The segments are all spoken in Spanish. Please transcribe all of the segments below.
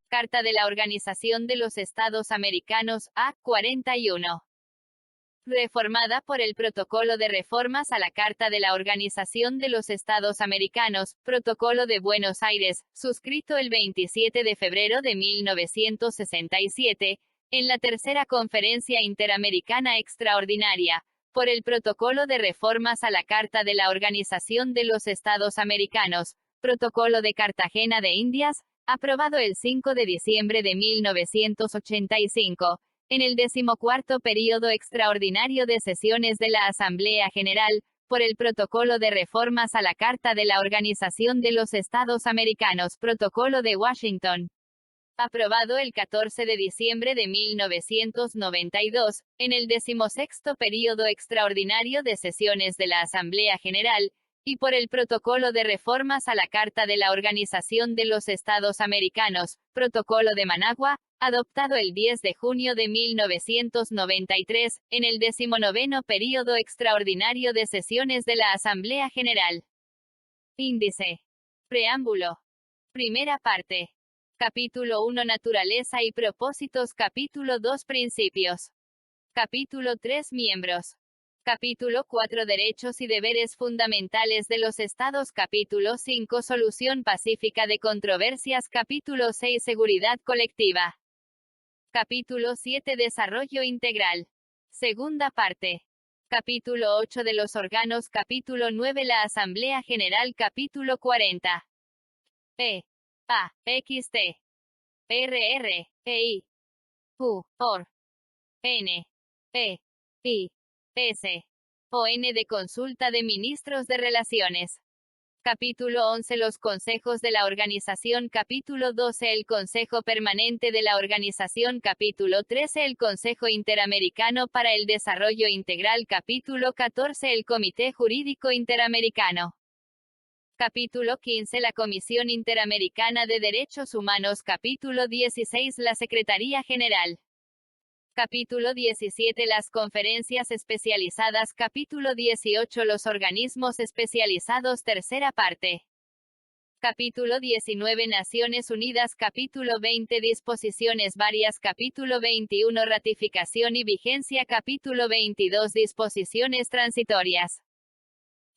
Carta de la Organización de los Estados Americanos, A. 41. Reformada por el Protocolo de Reformas a la Carta de la Organización de los Estados Americanos, Protocolo de Buenos Aires, suscrito el 27 de febrero de 1967, en la Tercera Conferencia Interamericana Extraordinaria, por el Protocolo de Reformas a la Carta de la Organización de los Estados Americanos, Protocolo de Cartagena de Indias, aprobado el 5 de diciembre de 1985, en el 14º período extraordinario de sesiones de la Asamblea General, por el Protocolo de Reformas a la Carta de la Organización de los Estados Americanos, Protocolo de Washington, aprobado el 14 de diciembre de 1992, en el 16º período extraordinario de sesiones de la Asamblea General, y por el Protocolo de Reformas a la Carta de la Organización de los Estados Americanos, Protocolo de Managua, adoptado el 10 de junio de 1993, en el 19º período extraordinario de sesiones de la Asamblea General. Índice. Preámbulo. Primera parte. Capítulo 1 Naturaleza y propósitos. Capítulo 2 Principios. Capítulo 3 Miembros. Capítulo 4 Derechos y deberes fundamentales de los Estados. Capítulo 5 Solución pacífica de controversias. Capítulo 6 Seguridad colectiva. Capítulo 7 Desarrollo integral. Segunda parte. Capítulo 8 de los órganos. Capítulo 9 La Asamblea General. Capítulo 40. E. A. X. T. R. R. E. I. U. OR. N. E. I. S. O. N. de Consulta de Ministros de Relaciones. Capítulo 11 Los Consejos de la Organización. Capítulo 12 El Consejo Permanente de la Organización. Capítulo 13 El Consejo Interamericano para el Desarrollo Integral. Capítulo 14 El Comité Jurídico Interamericano. Capítulo 15 La Comisión Interamericana de Derechos Humanos. Capítulo 16 La Secretaría General. Capítulo 17 Las conferencias especializadas. Capítulo 18 Los organismos especializados. Tercera parte. Capítulo 19 Naciones Unidas. Capítulo 20 Disposiciones varias. Capítulo 21 Ratificación y vigencia. Capítulo 22 Disposiciones transitorias.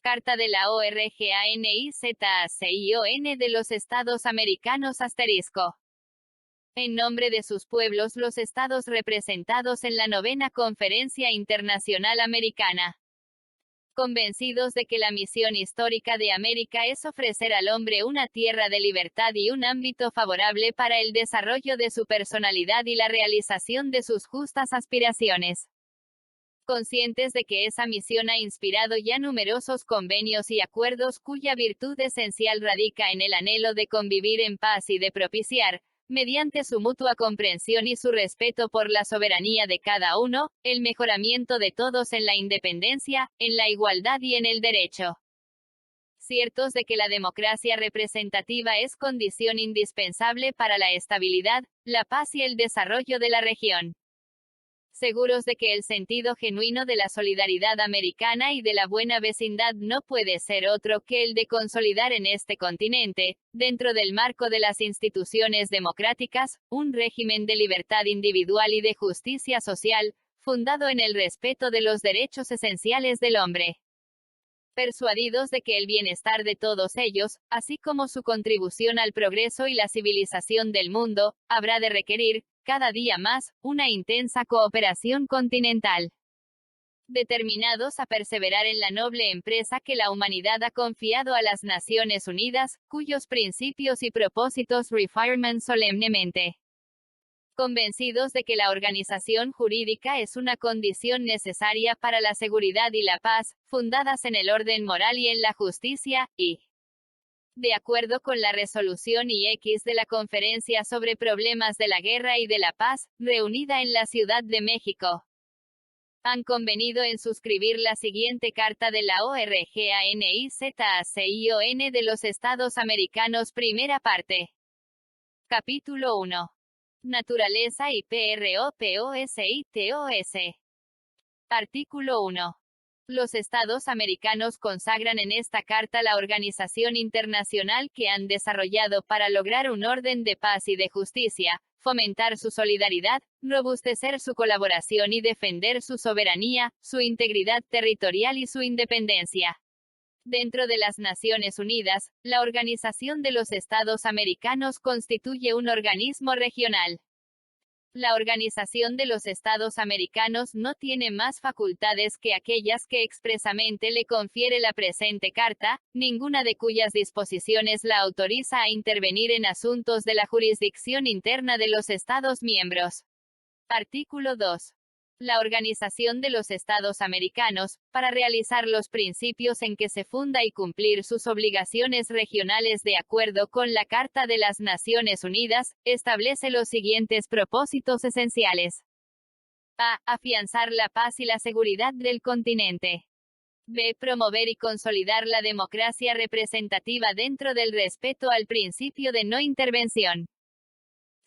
Carta de la ORGANIZACION de los Estados Americanos ***. En nombre de sus pueblos los estados representados en la 9ª Conferencia Internacional Americana. Convencidos de que la misión histórica de América es ofrecer al hombre una tierra de libertad y un ámbito favorable para el desarrollo de su personalidad y la realización de sus justas aspiraciones. Conscientes de que esa misión ha inspirado ya numerosos convenios y acuerdos cuya virtud esencial radica en el anhelo de convivir en paz y de propiciar, mediante su mutua comprensión y su respeto por la soberanía de cada uno, el mejoramiento de todos en la independencia, en la igualdad y en el derecho. Ciertos de que la democracia representativa es condición indispensable para la estabilidad, la paz y el desarrollo de la región. Seguros de que el sentido genuino de la solidaridad americana y de la buena vecindad no puede ser otro que el de consolidar en este continente, dentro del marco de las instituciones democráticas, un régimen de libertad individual y de justicia social, fundado en el respeto de los derechos esenciales del hombre. Persuadidos de que el bienestar de todos ellos, así como su contribución al progreso y la civilización del mundo, habrá de requerir, cada día más, una intensa cooperación continental. Determinados a perseverar en la noble empresa que la humanidad ha confiado a las Naciones Unidas, cuyos principios y propósitos reafirman solemnemente. Convencidos de que la organización jurídica es una condición necesaria para la seguridad y la paz, fundadas en el orden moral y en la justicia, y de acuerdo con la resolución X de la Conferencia sobre Problemas de la Guerra y de la Paz, reunida en la Ciudad de México, han convenido en suscribir la siguiente Carta de la ORGANIZACION de los Estados Americanos. Primera parte. Capítulo 1. Naturaleza y PROPOSITOS. Artículo 1. Los Estados americanos consagran en esta carta la organización internacional que han desarrollado para lograr un orden de paz y de justicia, fomentar su solidaridad, robustecer su colaboración y defender su soberanía, su integridad territorial y su independencia. Dentro de las Naciones Unidas, la Organización de los Estados Americanos constituye un organismo regional. La Organización de los Estados Americanos no tiene más facultades que aquellas que expresamente le confiere la presente Carta, ninguna de cuyas disposiciones la autoriza a intervenir en asuntos de la jurisdicción interna de los Estados miembros. Artículo 2. La Organización de los Estados Americanos, para realizar los principios en que se funda y cumplir sus obligaciones regionales de acuerdo con la Carta de las Naciones Unidas, establece los siguientes propósitos esenciales. A. Afianzar la paz y la seguridad del continente. B. Promover y consolidar la democracia representativa dentro del respeto al principio de no intervención.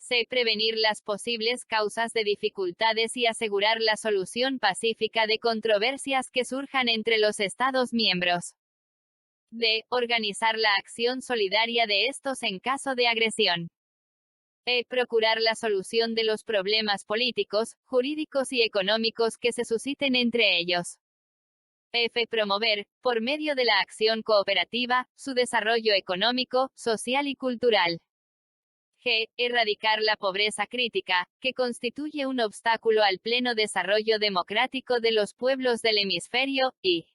C. Prevenir las posibles causas de dificultades y asegurar la solución pacífica de controversias que surjan entre los Estados miembros. D. Organizar la acción solidaria de estos en caso de agresión. E. Procurar la solución de los problemas políticos, jurídicos y económicos que se susciten entre ellos. F. Promover, por medio de la acción cooperativa, su desarrollo económico, social y cultural. G. Erradicar la pobreza crítica, que constituye un obstáculo al pleno desarrollo democrático de los pueblos del hemisferio, y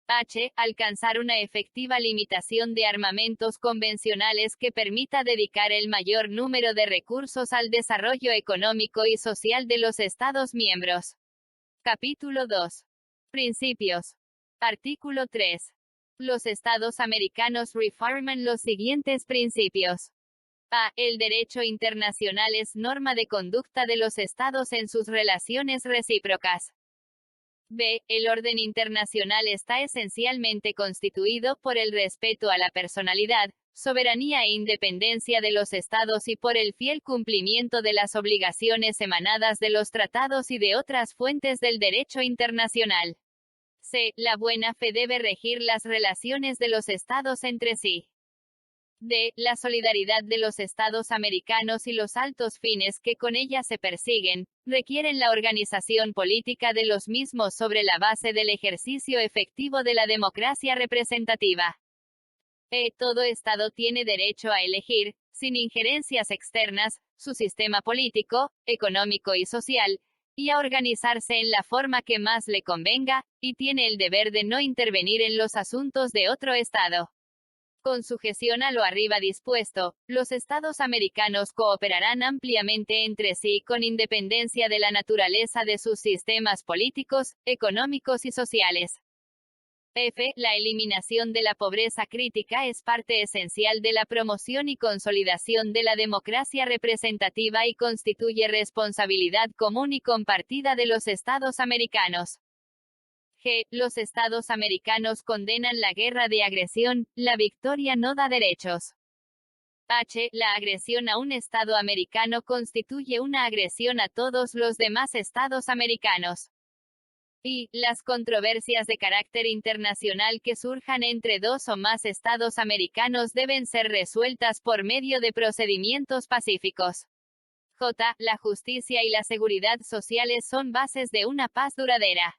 H. Alcanzar una efectiva limitación de armamentos convencionales que permita dedicar el mayor número de recursos al desarrollo económico y social de los Estados miembros. Capítulo 2. Principios. Artículo 3. Los Estados americanos reafirman los siguientes principios. A. El derecho internacional es norma de conducta de los Estados en sus relaciones recíprocas. B. El orden internacional está esencialmente constituido por el respeto a la personalidad, soberanía e independencia de los Estados y por el fiel cumplimiento de las obligaciones emanadas de los tratados y de otras fuentes del derecho internacional. C. La buena fe debe regir las relaciones de los Estados entre sí. D. La solidaridad de los Estados americanos y los altos fines que con ella se persiguen, requieren la organización política de los mismos sobre la base del ejercicio efectivo de la democracia representativa. E. Todo Estado tiene derecho a elegir, sin injerencias externas, su sistema político, económico y social, y a organizarse en la forma que más le convenga, y tiene el deber de no intervenir en los asuntos de otro Estado. Con sujeción a lo arriba dispuesto, los Estados americanos cooperarán ampliamente entre sí con independencia de la naturaleza de sus sistemas políticos, económicos y sociales. F. La eliminación de la pobreza crítica es parte esencial de la promoción y consolidación de la democracia representativa y constituye responsabilidad común y compartida de los Estados americanos. G. Los Estados americanos condenan la guerra de agresión, la victoria no da derechos. H. La agresión a un Estado americano constituye una agresión a todos los demás Estados americanos. I. Las controversias de carácter internacional que surjan entre dos o más Estados americanos deben ser resueltas por medio de procedimientos pacíficos. J. La justicia y la seguridad sociales son bases de una paz duradera.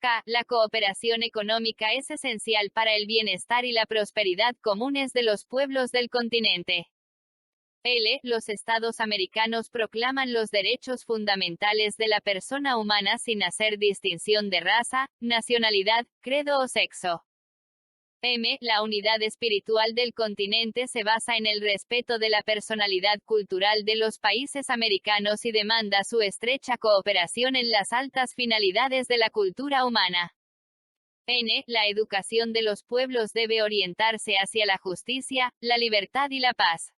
K. La cooperación económica es esencial para el bienestar y la prosperidad comunes de los pueblos del continente. L. Los Estados americanos proclaman los derechos fundamentales de la persona humana sin hacer distinción de raza, nacionalidad, credo o sexo. M. La unidad espiritual del continente se basa en el respeto de la personalidad cultural de los países americanos y demanda su estrecha cooperación en las altas finalidades de la cultura humana. N. La educación de los pueblos debe orientarse hacia la justicia, la libertad y la paz.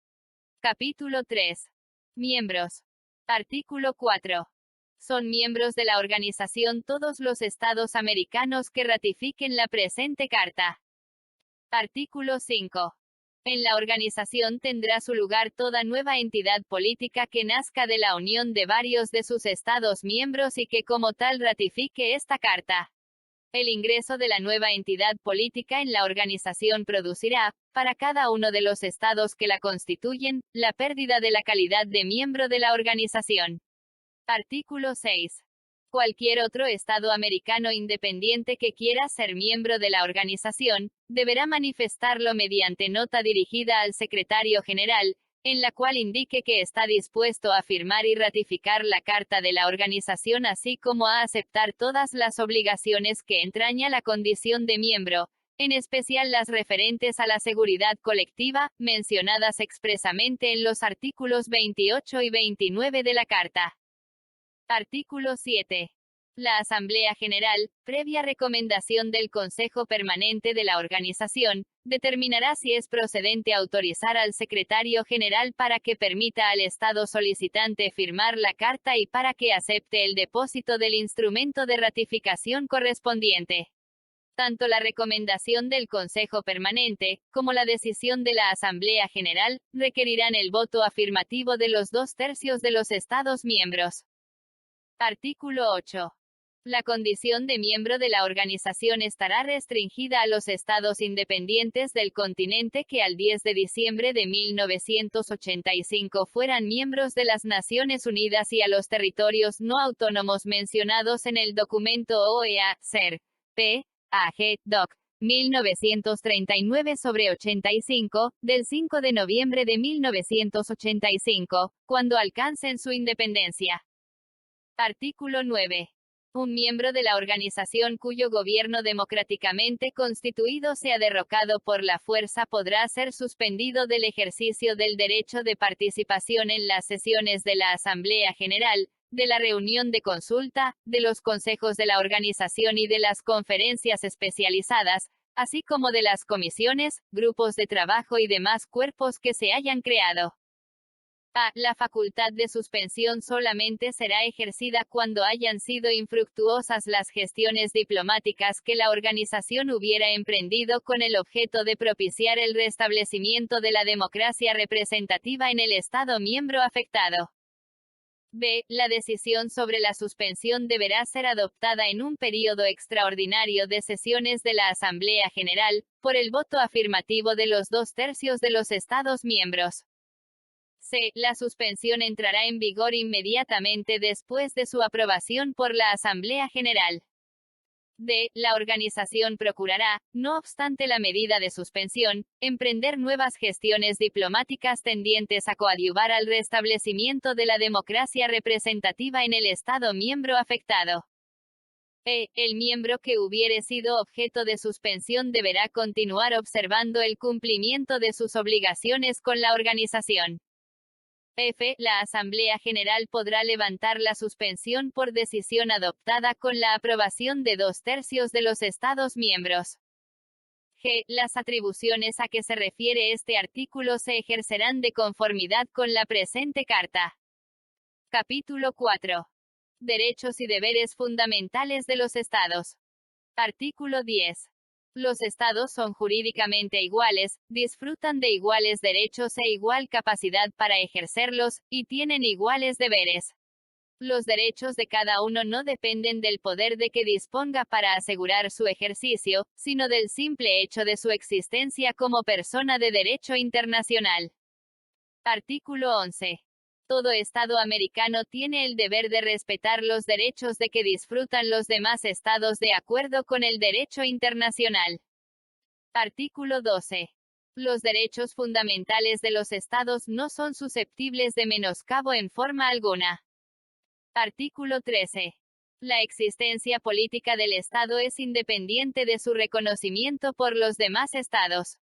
Capítulo 3. Miembros. Artículo 4. Son miembros de la organización todos los estados americanos que ratifiquen la presente carta. Artículo 5. En la organización tendrá su lugar toda nueva entidad política que nazca de la unión de varios de sus estados miembros y que como tal ratifique esta carta. El ingreso de la nueva entidad política en la organización producirá, para cada uno de los estados que la constituyen, la pérdida de la calidad de miembro de la organización. Artículo 6. Cualquier otro Estado americano independiente que quiera ser miembro de la organización, deberá manifestarlo mediante nota dirigida al Secretario General, en la cual indique que está dispuesto a firmar y ratificar la Carta de la organización así como a aceptar todas las obligaciones que entraña la condición de miembro, en especial las referentes a la seguridad colectiva, mencionadas expresamente en los artículos 28 y 29 de la Carta. Artículo 7. La Asamblea General, previa recomendación del Consejo Permanente de la organización, determinará si es procedente autorizar al Secretario General para que permita al Estado solicitante firmar la carta y para que acepte el depósito del instrumento de ratificación correspondiente. Tanto la recomendación del Consejo Permanente, como la decisión de la Asamblea General, requerirán el voto afirmativo de los 2/3 de los Estados miembros. Artículo 8. La condición de miembro de la organización estará restringida a los estados independientes del continente que al 10 de diciembre de 1985 fueran miembros de las Naciones Unidas y a los territorios no autónomos mencionados en el documento OEA, ser. P. A.G. Doc. 1939/85, del 5 de noviembre de 1985, cuando alcancen su independencia. Artículo 9. Un miembro de la organización cuyo gobierno democráticamente constituido sea derrocado por la fuerza podrá ser suspendido del ejercicio del derecho de participación en las sesiones de la Asamblea General, de la reunión de consulta, de los consejos de la organización y de las conferencias especializadas, así como de las comisiones, grupos de trabajo y demás cuerpos que se hayan creado. A. La facultad de suspensión solamente será ejercida cuando hayan sido infructuosas las gestiones diplomáticas que la organización hubiera emprendido con el objeto de propiciar el restablecimiento de la democracia representativa en el Estado miembro afectado. B. La decisión sobre la suspensión deberá ser adoptada en un período extraordinario de sesiones de la Asamblea General, por el voto afirmativo de los 2/3 de los Estados miembros. C. La suspensión entrará en vigor inmediatamente después de su aprobación por la Asamblea General. D. La organización procurará, no obstante la medida de suspensión, emprender nuevas gestiones diplomáticas tendientes a coadyuvar al restablecimiento de la democracia representativa en el Estado miembro afectado. E. El miembro que hubiere sido objeto de suspensión deberá continuar observando el cumplimiento de sus obligaciones con la organización. F. La Asamblea General podrá levantar la suspensión por decisión adoptada con la aprobación de 2/3 de los Estados miembros. G. Las atribuciones a que se refiere este artículo se ejercerán de conformidad con la presente Carta. Capítulo 4. Derechos y deberes fundamentales de los Estados. Artículo 10. Los Estados son jurídicamente iguales, disfrutan de iguales derechos e igual capacidad para ejercerlos, y tienen iguales deberes. Los derechos de cada uno no dependen del poder de que disponga para asegurar su ejercicio, sino del simple hecho de su existencia como persona de derecho internacional. Artículo 11. Todo Estado americano tiene el deber de respetar los derechos de que disfrutan los demás Estados de acuerdo con el derecho internacional. Artículo 12. Los derechos fundamentales de los Estados no son susceptibles de menoscabo en forma alguna. Artículo 13. La existencia política del Estado es independiente de su reconocimiento por los demás Estados.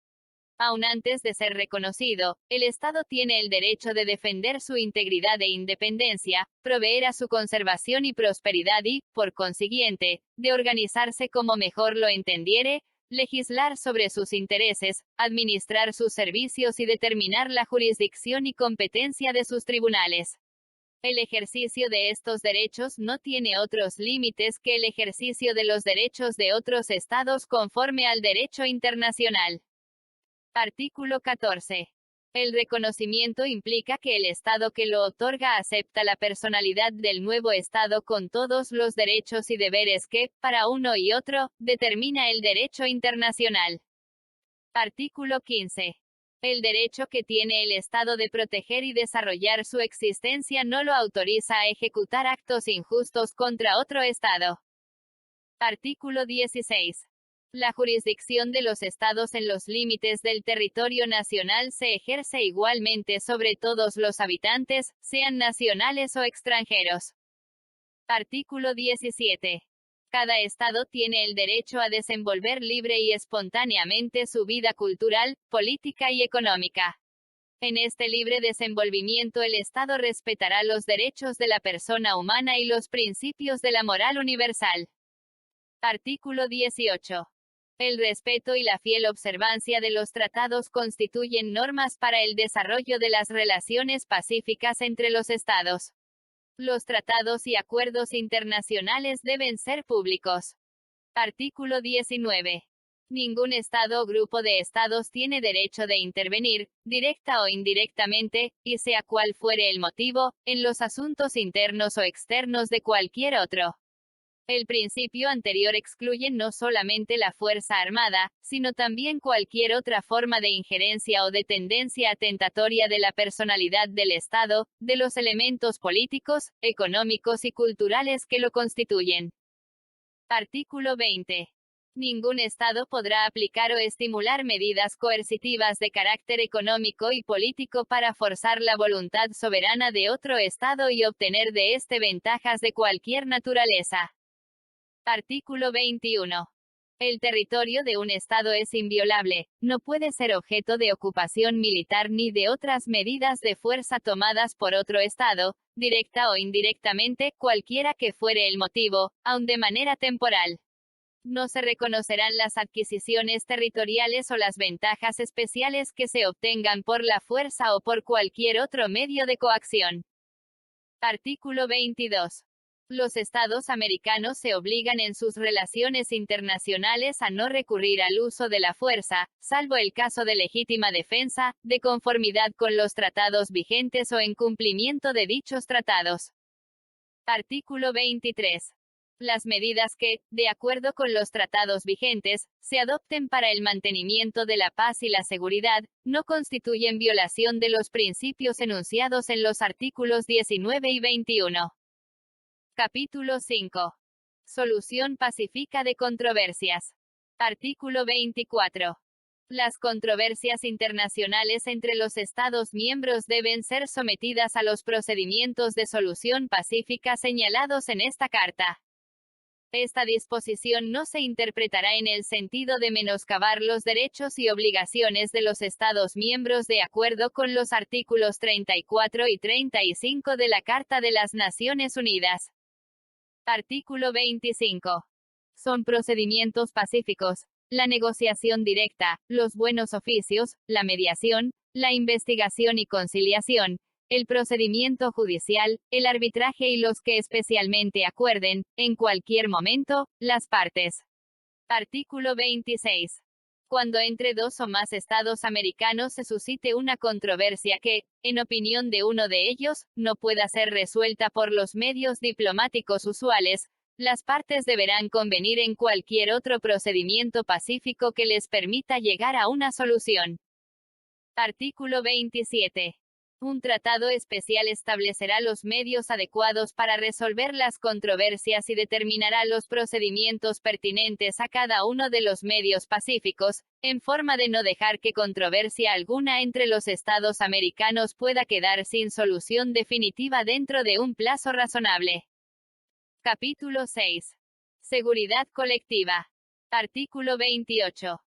Aun antes de ser reconocido, el Estado tiene el derecho de defender su integridad e independencia, proveer a su conservación y prosperidad y, por consiguiente, de organizarse como mejor lo entendiere, legislar sobre sus intereses, administrar sus servicios y determinar la jurisdicción y competencia de sus tribunales. El ejercicio de estos derechos no tiene otros límites que el ejercicio de los derechos de otros Estados conforme al derecho internacional. Artículo 14. El reconocimiento implica que el Estado que lo otorga acepta la personalidad del nuevo Estado con todos los derechos y deberes que, para uno y otro, determina el derecho internacional. Artículo 15. El derecho que tiene el Estado de proteger y desarrollar su existencia no lo autoriza a ejecutar actos injustos contra otro Estado. Artículo 16. La jurisdicción de los Estados en los límites del territorio nacional se ejerce igualmente sobre todos los habitantes, sean nacionales o extranjeros. Artículo 17. Cada Estado tiene el derecho a desenvolver libre y espontáneamente su vida cultural, política y económica. En este libre desenvolvimiento el Estado respetará los derechos de la persona humana y los principios de la moral universal. Artículo 18. El respeto y la fiel observancia de los tratados constituyen normas para el desarrollo de las relaciones pacíficas entre los Estados. Los tratados y acuerdos internacionales deben ser públicos. Artículo 19. Ningún Estado o grupo de Estados tiene derecho de intervenir, directa o indirectamente, y sea cual fuere el motivo, en los asuntos internos o externos de cualquier otro. El principio anterior excluye no solamente la fuerza armada, sino también cualquier otra forma de injerencia o de tendencia atentatoria de la personalidad del Estado, de los elementos políticos, económicos y culturales que lo constituyen. Artículo 20. Ningún Estado podrá aplicar o estimular medidas coercitivas de carácter económico y político para forzar la voluntad soberana de otro Estado y obtener de éste ventajas de cualquier naturaleza. Artículo 21. El territorio de un Estado es inviolable, no puede ser objeto de ocupación militar ni de otras medidas de fuerza tomadas por otro Estado, directa o indirectamente, cualquiera que fuere el motivo, aun de manera temporal. No se reconocerán las adquisiciones territoriales o las ventajas especiales que se obtengan por la fuerza o por cualquier otro medio de coacción. Artículo 22. Los Estados americanos se obligan en sus relaciones internacionales a no recurrir al uso de la fuerza, salvo el caso de legítima defensa, de conformidad con los tratados vigentes o en cumplimiento de dichos tratados. Artículo 23. Las medidas que, de acuerdo con los tratados vigentes, se adopten para el mantenimiento de la paz y la seguridad, no constituyen violación de los principios enunciados en los artículos 19 y 21. Capítulo 5. Solución pacífica de controversias. Artículo 24. Las controversias internacionales entre los Estados miembros deben ser sometidas a los procedimientos de solución pacífica señalados en esta Carta. Esta disposición no se interpretará en el sentido de menoscabar los derechos y obligaciones de los Estados miembros de acuerdo con los artículos 34 y 35 de la Carta de las Naciones Unidas. Artículo 25. Son procedimientos pacíficos: la negociación directa, los buenos oficios, la mediación, la investigación y conciliación, el procedimiento judicial, el arbitraje y los que especialmente acuerden, en cualquier momento, las partes. Artículo 26. Cuando entre dos o más Estados americanos se suscite una controversia que, en opinión de uno de ellos, no pueda ser resuelta por los medios diplomáticos usuales, las partes deberán convenir en cualquier otro procedimiento pacífico que les permita llegar a una solución. Artículo 27. Un tratado especial establecerá los medios adecuados para resolver las controversias y determinará los procedimientos pertinentes a cada uno de los medios pacíficos, en forma de no dejar que controversia alguna entre los Estados americanos pueda quedar sin solución definitiva dentro de un plazo razonable. Capítulo 6. Seguridad colectiva. Artículo 28.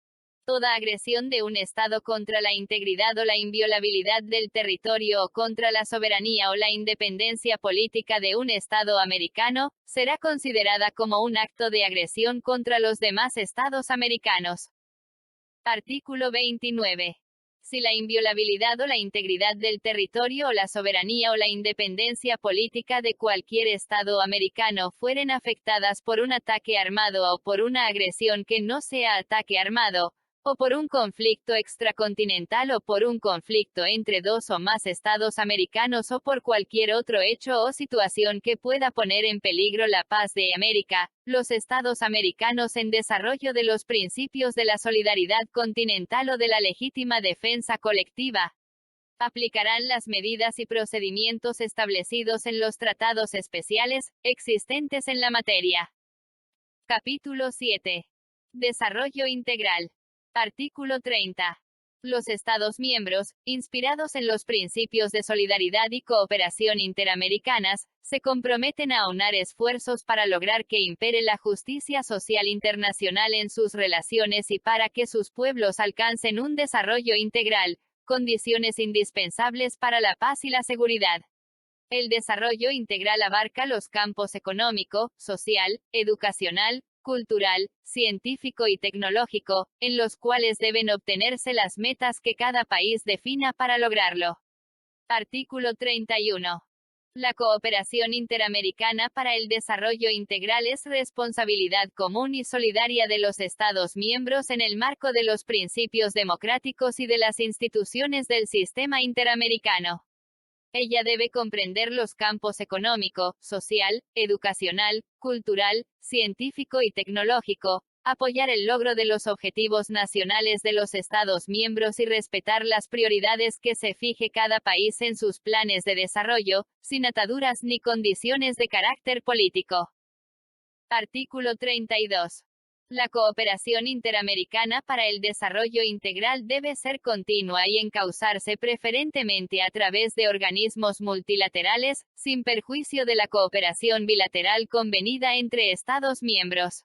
Toda agresión de un Estado contra la integridad o la inviolabilidad del territorio o contra la soberanía o la independencia política de un Estado americano, será considerada como un acto de agresión contra los demás Estados americanos. Artículo 29. Si la inviolabilidad o la integridad del territorio o la soberanía o la independencia política de cualquier Estado americano fueren afectadas por un ataque armado o por una agresión que no sea ataque armado, o por un conflicto extracontinental o por un conflicto entre dos o más estados americanos o por cualquier otro hecho o situación que pueda poner en peligro la paz de América, los estados americanos en desarrollo de los principios de la solidaridad continental o de la legítima defensa colectiva, aplicarán las medidas y procedimientos establecidos en los tratados especiales, existentes en la materia. Capítulo 7. Desarrollo integral. Artículo 30. Los Estados miembros, inspirados en los principios de solidaridad y cooperación interamericanas, se comprometen a aunar esfuerzos para lograr que impere la justicia social internacional en sus relaciones y para que sus pueblos alcancen un desarrollo integral, condiciones indispensables para la paz y la seguridad. El desarrollo integral abarca los campos económico, social, educacional, cultural, científico y tecnológico, en los cuales deben obtenerse las metas que cada país defina para lograrlo. Artículo 31. La cooperación interamericana para el desarrollo integral es responsabilidad común y solidaria de los Estados miembros en el marco de los principios democráticos y de las instituciones del sistema interamericano. Ella debe comprender los campos económico, social, educacional, cultural, científico y tecnológico, apoyar el logro de los objetivos nacionales de los Estados miembros y respetar las prioridades que se fije cada país en sus planes de desarrollo, sin ataduras ni condiciones de carácter político. Artículo 32. La cooperación interamericana para el desarrollo integral debe ser continua y encauzarse preferentemente a través de organismos multilaterales, sin perjuicio de la cooperación bilateral convenida entre Estados miembros.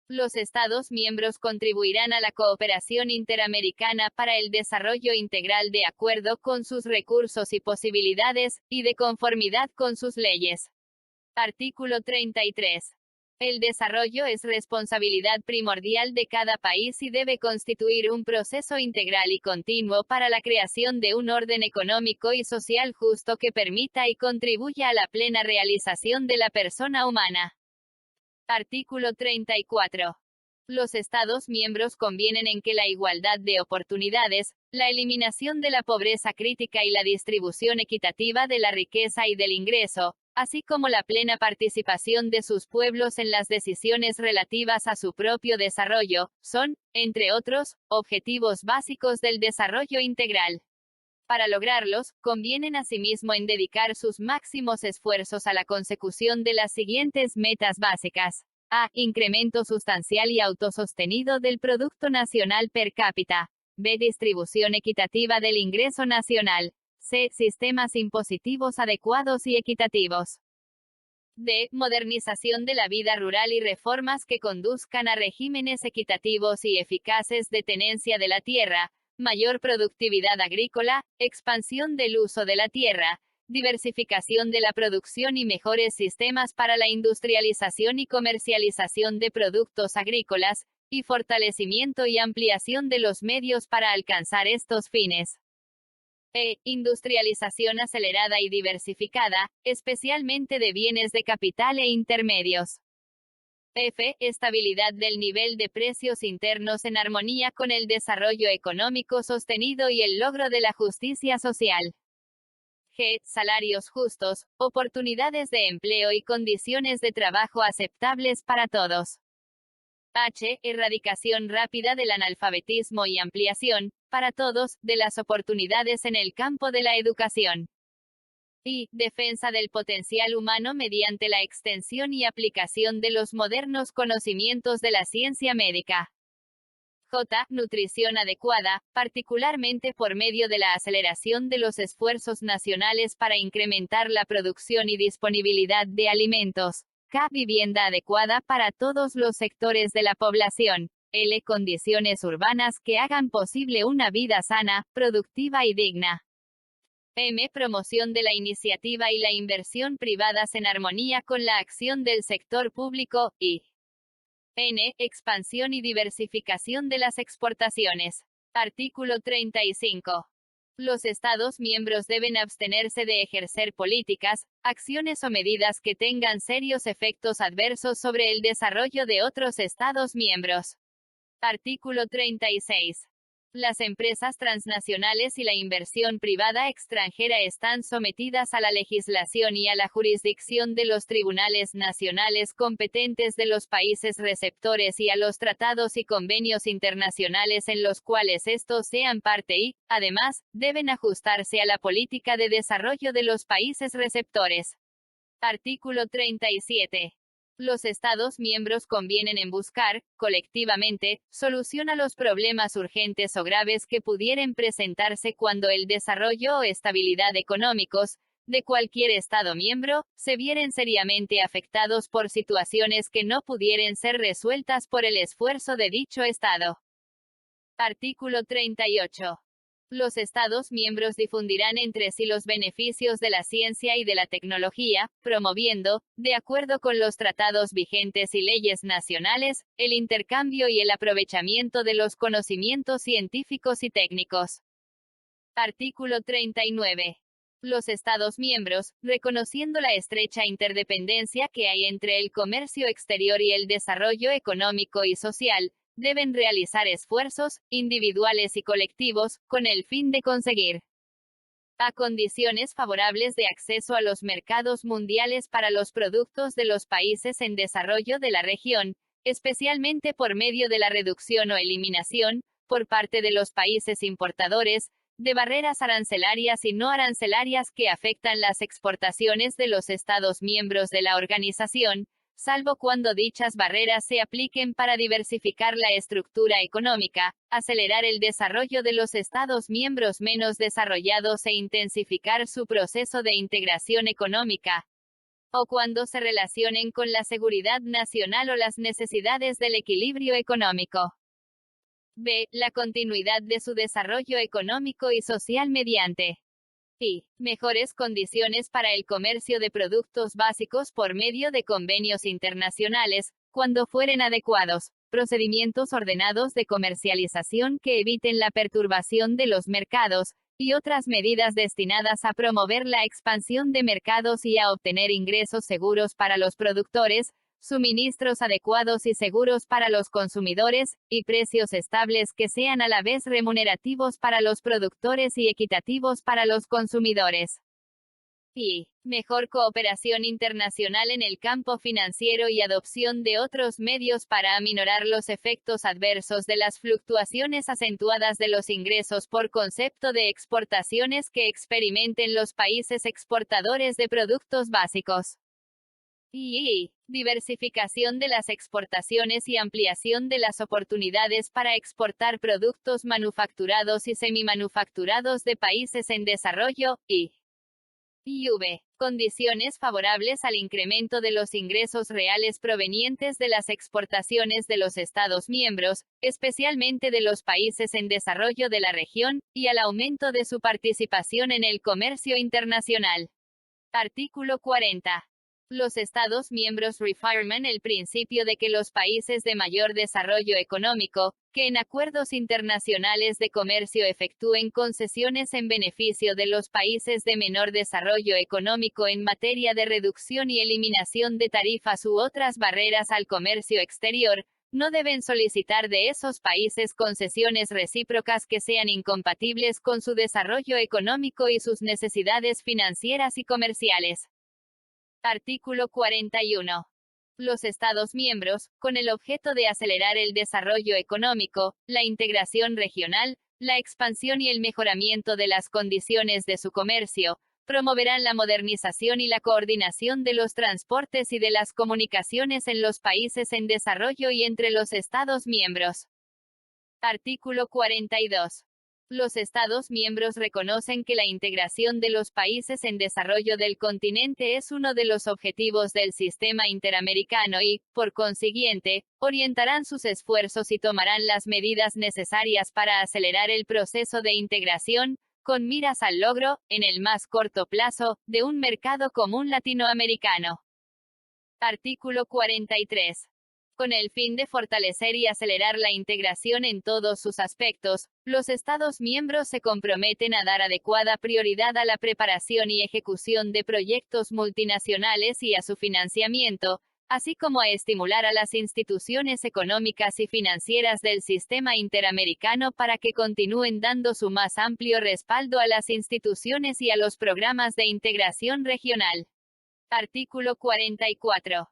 Los Estados miembros contribuirán a la cooperación interamericana para el desarrollo integral de acuerdo con sus recursos y posibilidades, y de conformidad con sus leyes. Artículo 33. El desarrollo es responsabilidad primordial de cada país y debe constituir un proceso integral y continuo para la creación de un orden económico y social justo que permita y contribuya a la plena realización de la persona humana. Artículo 34. Los Estados miembros convienen en que la igualdad de oportunidades, la eliminación de la pobreza crítica y la distribución equitativa de la riqueza y del ingreso, así como la plena participación de sus pueblos en las decisiones relativas a su propio desarrollo, son, entre otros, objetivos básicos del desarrollo integral. Para lograrlos, convienen asimismo en dedicar sus máximos esfuerzos a la consecución de las siguientes metas básicas. A. Incremento sustancial y autosostenido del Producto Nacional per cápita. B. Distribución equitativa del ingreso nacional. C. Sistemas impositivos adecuados y equitativos. D. Modernización de la vida rural y reformas que conduzcan a regímenes equitativos y eficaces de tenencia de la tierra, mayor productividad agrícola, expansión del uso de la tierra, diversificación de la producción y mejores sistemas para la industrialización y comercialización de productos agrícolas, y fortalecimiento y ampliación de los medios para alcanzar estos fines. Industrialización acelerada y diversificada, especialmente de bienes de capital e intermedios. F. Estabilidad del nivel de precios internos en armonía con el desarrollo económico sostenido y el logro de la justicia social. G. Salarios justos, oportunidades de empleo y condiciones de trabajo aceptables para todos. H. Erradicación rápida del analfabetismo y ampliación, para todos, de las oportunidades en el campo de la educación. I. Defensa del potencial humano mediante la extensión y aplicación de los modernos conocimientos de la ciencia médica. J. Nutrición adecuada, particularmente por medio de la aceleración de los esfuerzos nacionales para incrementar la producción y disponibilidad de alimentos. K. Vivienda adecuada para todos los sectores de la población. L. Condiciones urbanas que hagan posible una vida sana, productiva y digna. M. Promoción de la iniciativa y la inversión privadas en armonía con la acción del sector público. Y N. Expansión y diversificación de las exportaciones. Artículo 35. Los Estados miembros deben abstenerse de ejercer políticas, acciones o medidas que tengan serios efectos adversos sobre el desarrollo de otros Estados miembros. Artículo 36. Las empresas transnacionales y la inversión privada extranjera están sometidas a la legislación y a la jurisdicción de los tribunales nacionales competentes de los países receptores y a los tratados y convenios internacionales en los cuales estos sean parte y, además, deben ajustarse a la política de desarrollo de los países receptores. Artículo 37. Los Estados miembros convienen en buscar, colectivamente, solución a los problemas urgentes o graves que pudieran presentarse cuando el desarrollo o estabilidad económicos, de cualquier Estado miembro, se vieren seriamente afectados por situaciones que no pudieran ser resueltas por el esfuerzo de dicho Estado. Artículo 38. Los Estados miembros difundirán entre sí los beneficios de la ciencia y de la tecnología, promoviendo, de acuerdo con los tratados vigentes y leyes nacionales, el intercambio y el aprovechamiento de los conocimientos científicos y técnicos. Artículo 39. Los Estados miembros, reconociendo la estrecha interdependencia que hay entre el comercio exterior y el desarrollo económico y social, deben realizar esfuerzos, individuales y colectivos, con el fin de conseguir a condiciones favorables de acceso a los mercados mundiales para los productos de los países en desarrollo de la región, especialmente por medio de la reducción o eliminación, por parte de los países importadores, de barreras arancelarias y no arancelarias que afectan las exportaciones de los Estados miembros de la organización, salvo cuando dichas barreras se apliquen para diversificar la estructura económica, acelerar el desarrollo de los Estados miembros menos desarrollados e intensificar su proceso de integración económica, o cuando se relacionen con la seguridad nacional o las necesidades del equilibrio económico. B. La continuidad de su desarrollo económico y social mediante y mejores condiciones para el comercio de productos básicos por medio de convenios internacionales, cuando fueren adecuados, procedimientos ordenados de comercialización que eviten la perturbación de los mercados, y otras medidas destinadas a promover la expansión de mercados y a obtener ingresos seguros para los productores, suministros adecuados y seguros para los consumidores, y precios estables que sean a la vez remunerativos para los productores y equitativos para los consumidores. Y mejor cooperación internacional en el campo financiero y adopción de otros medios para aminorar los efectos adversos de las fluctuaciones acentuadas de los ingresos por concepto de exportaciones que experimenten los países exportadores de productos básicos. Y diversificación de las exportaciones y ampliación de las oportunidades para exportar productos manufacturados y semimanufacturados de países en desarrollo, y condiciones favorables al incremento de los ingresos reales provenientes de las exportaciones de los Estados miembros, especialmente de los países en desarrollo de la región, y al aumento de su participación en el comercio internacional. Artículo 40. Los Estados miembros reafirman el principio de que los países de mayor desarrollo económico, que en acuerdos internacionales de comercio efectúen concesiones en beneficio de los países de menor desarrollo económico en materia de reducción y eliminación de tarifas u otras barreras al comercio exterior, no deben solicitar de esos países concesiones recíprocas que sean incompatibles con su desarrollo económico y sus necesidades financieras y comerciales. Artículo 41. Los Estados miembros, con el objeto de acelerar el desarrollo económico, la integración regional, la expansión y el mejoramiento de las condiciones de su comercio, promoverán la modernización y la coordinación de los transportes y de las comunicaciones en los países en desarrollo y entre los Estados miembros. Artículo 42. Los Estados miembros reconocen que la integración de los países en desarrollo del continente es uno de los objetivos del sistema interamericano y, por consiguiente, orientarán sus esfuerzos y tomarán las medidas necesarias para acelerar el proceso de integración, con miras al logro, en el más corto plazo, de un mercado común latinoamericano. Artículo 43. Con el fin de fortalecer y acelerar la integración en todos sus aspectos, los Estados miembros se comprometen a dar adecuada prioridad a la preparación y ejecución de proyectos multinacionales y a su financiamiento, así como a estimular a las instituciones económicas y financieras del sistema interamericano para que continúen dando su más amplio respaldo a las instituciones y a los programas de integración regional. Artículo 44.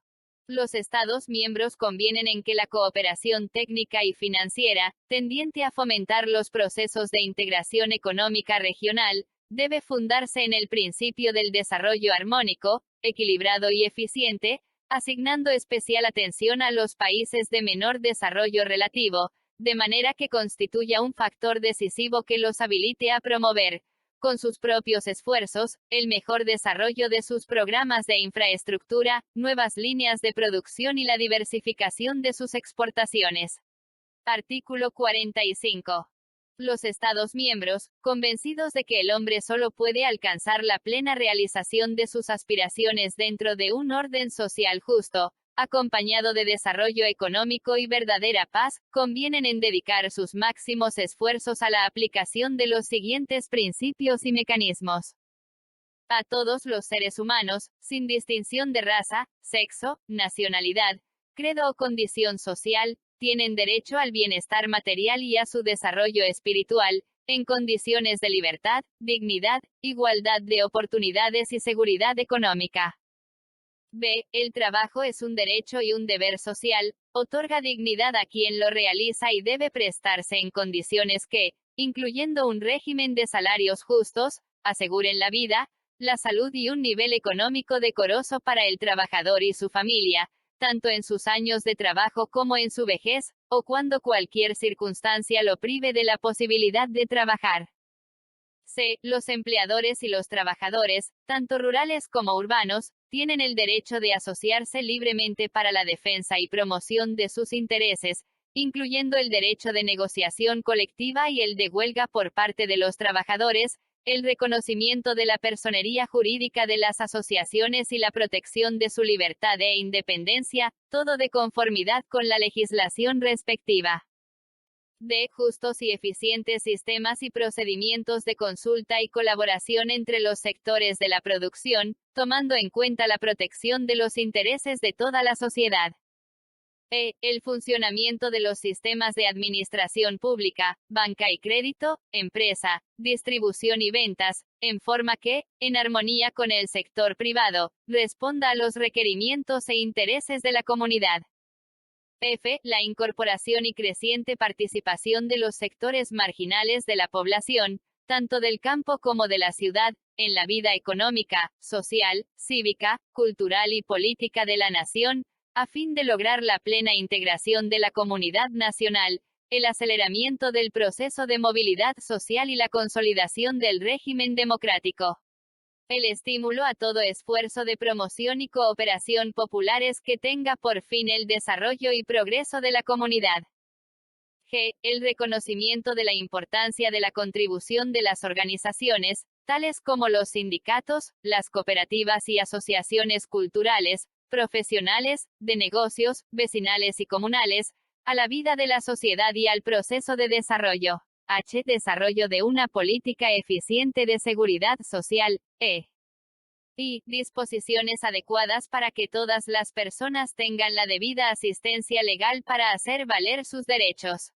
Los Estados miembros convienen en que la cooperación técnica y financiera, tendiente a fomentar los procesos de integración económica regional, debe fundarse en el principio del desarrollo armónico, equilibrado y eficiente, asignando especial atención a los países de menor desarrollo relativo, de manera que constituya un factor decisivo que los habilite a promover, con sus propios esfuerzos, el mejor desarrollo de sus programas de infraestructura, nuevas líneas de producción y la diversificación de sus exportaciones. Artículo 45. Los Estados miembros, convencidos de que el hombre solo puede alcanzar la plena realización de sus aspiraciones dentro de un orden social justo, acompañado de desarrollo económico y verdadera paz, convienen en dedicar sus máximos esfuerzos a la aplicación de los siguientes principios y mecanismos. A todos los seres humanos, sin distinción de raza, sexo, nacionalidad, credo o condición social, tienen derecho al bienestar material y a su desarrollo espiritual, en condiciones de libertad, dignidad, igualdad de oportunidades y seguridad económica. B. El trabajo es un derecho y un deber social, otorga dignidad a quien lo realiza y debe prestarse en condiciones que, incluyendo un régimen de salarios justos, aseguren la vida, la salud y un nivel económico decoroso para el trabajador y su familia, tanto en sus años de trabajo como en su vejez, o cuando cualquier circunstancia lo prive de la posibilidad de trabajar. C. Los empleadores y los trabajadores, tanto rurales como urbanos, tienen el derecho de asociarse libremente para la defensa y promoción de sus intereses, incluyendo el derecho de negociación colectiva y el de huelga por parte de los trabajadores, el reconocimiento de la personería jurídica de las asociaciones y la protección de su libertad e independencia, todo de conformidad con la legislación respectiva. D. Justos y eficientes sistemas y procedimientos de consulta y colaboración entre los sectores de la producción, tomando en cuenta la protección de los intereses de toda la sociedad. E. El funcionamiento de los sistemas de administración pública, banca y crédito, empresa, distribución y ventas, en forma que, en armonía con el sector privado, responda a los requerimientos e intereses de la comunidad. F. La incorporación y creciente participación de los sectores marginales de la población, tanto del campo como de la ciudad, en la vida económica, social, cívica, cultural y política de la nación, a fin de lograr la plena integración de la comunidad nacional, el aceleramiento del proceso de movilidad social y la consolidación del régimen democrático. El estímulo a todo esfuerzo de promoción y cooperación populares que tenga por fin el desarrollo y progreso de la comunidad. G. El reconocimiento de la importancia de la contribución de las organizaciones, tales como los sindicatos, las cooperativas y asociaciones culturales, profesionales, de negocios, vecinales y comunales, a la vida de la sociedad y al proceso de desarrollo. H. Desarrollo de una política eficiente de seguridad social. E. Y disposiciones adecuadas para que todas las personas tengan la debida asistencia legal para hacer valer sus derechos.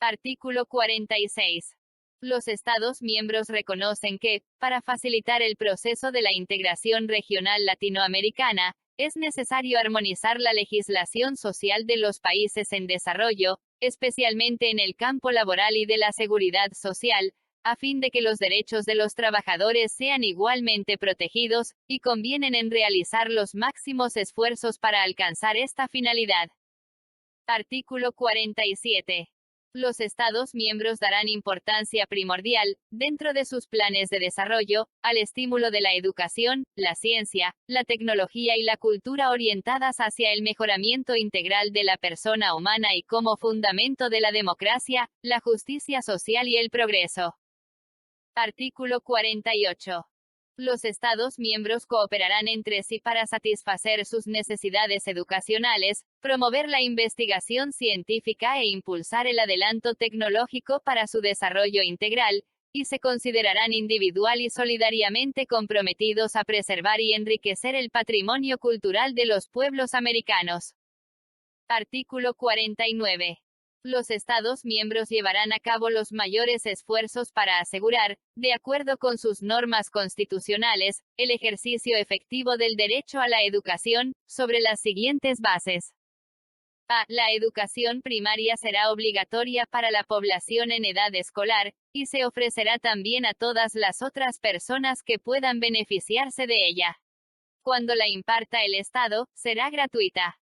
Artículo 46. Los Estados miembros reconocen que, para facilitar el proceso de la integración regional latinoamericana, es necesario armonizar la legislación social de los países en desarrollo, especialmente en el campo laboral y de la seguridad social, a fin de que los derechos de los trabajadores sean igualmente protegidos, y convienen en realizar los máximos esfuerzos para alcanzar esta finalidad. Artículo 47. Los Estados miembros darán importancia primordial, dentro de sus planes de desarrollo, al estímulo de la educación, la ciencia, la tecnología y la cultura orientadas hacia el mejoramiento integral de la persona humana y como fundamento de la democracia, la justicia social y el progreso. Artículo 48. Los Estados miembros cooperarán entre sí para satisfacer sus necesidades educacionales, promover la investigación científica e impulsar el adelanto tecnológico para su desarrollo integral, y se considerarán individual y solidariamente comprometidos a preservar y enriquecer el patrimonio cultural de los pueblos americanos. Artículo 49. Los Estados miembros llevarán a cabo los mayores esfuerzos para asegurar, de acuerdo con sus normas constitucionales, el ejercicio efectivo del derecho a la educación, sobre las siguientes bases. A. La educación primaria será obligatoria para la población en edad escolar, y se ofrecerá también a todas las otras personas que puedan beneficiarse de ella. Cuando la imparta el Estado, será gratuita.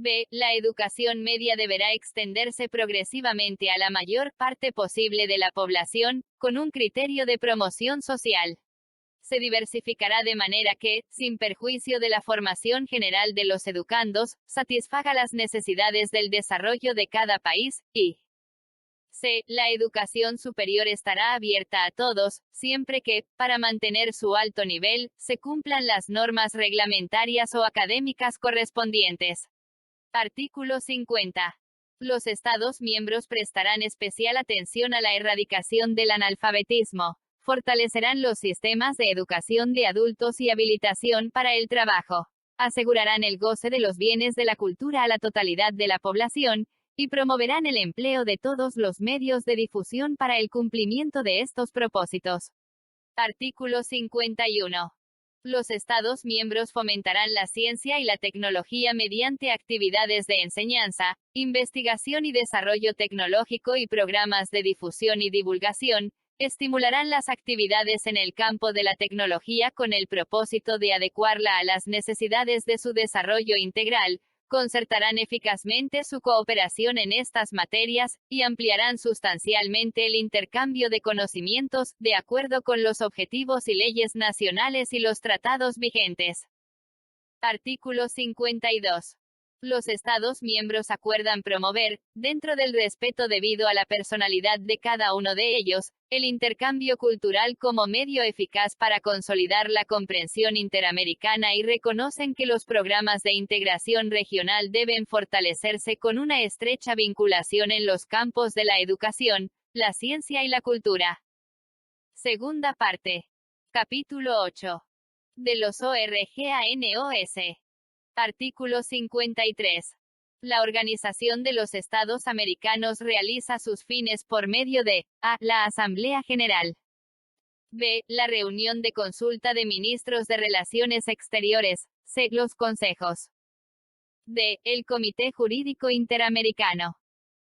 B. La educación media deberá extenderse progresivamente a la mayor parte posible de la población, con un criterio de promoción social. Se diversificará de manera que, sin perjuicio de la formación general de los educandos, satisfaga las necesidades del desarrollo de cada país, y C. La educación superior estará abierta a todos, siempre que, para mantener su alto nivel, se cumplan las normas reglamentarias o académicas correspondientes. Artículo 50. Los Estados miembros prestarán especial atención a la erradicación del analfabetismo, fortalecerán los sistemas de educación de adultos y habilitación para el trabajo, asegurarán el goce de los bienes de la cultura a la totalidad de la población, y promoverán el empleo de todos los medios de difusión para el cumplimiento de estos propósitos. Artículo 51. Los Estados miembros fomentarán la ciencia y la tecnología mediante actividades de enseñanza, investigación y desarrollo tecnológico y programas de difusión y divulgación, estimularán las actividades en el campo de la tecnología con el propósito de adecuarla a las necesidades de su desarrollo integral, concertarán eficazmente su cooperación en estas materias, y ampliarán sustancialmente el intercambio de conocimientos, de acuerdo con los objetivos y leyes nacionales y los tratados vigentes. Artículo 52. Los Estados miembros acuerdan promover, dentro del respeto debido a la personalidad de cada uno de ellos, el intercambio cultural como medio eficaz para consolidar la comprensión interamericana y reconocen que los programas de integración regional deben fortalecerse con una estrecha vinculación en los campos de la educación, la ciencia y la cultura. Segunda parte. Capítulo 8. De los ORGANOS. Artículo 53. La Organización de los Estados Americanos realiza sus fines por medio de A. La Asamblea General. B. La reunión de consulta de ministros de Relaciones Exteriores. C. Los consejos. D. El Comité Jurídico Interamericano.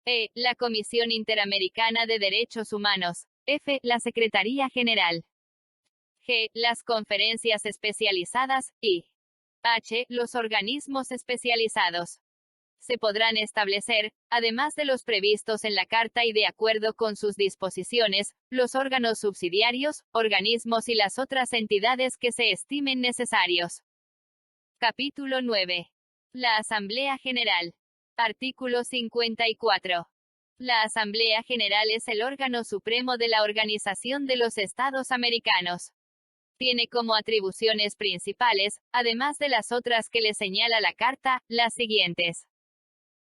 E. La Comisión Interamericana de Derechos Humanos. F. La Secretaría General. G. Las conferencias especializadas, y H. Los organismos especializados. Se podrán establecer, además de los previstos en la Carta y de acuerdo con sus disposiciones, los órganos subsidiarios, organismos y las otras entidades que se estimen necesarios. Capítulo 9. La Asamblea General. Artículo 54. La Asamblea General es el órgano supremo de la Organización de los Estados Americanos. Tiene como atribuciones principales, además de las otras que le señala la Carta, las siguientes.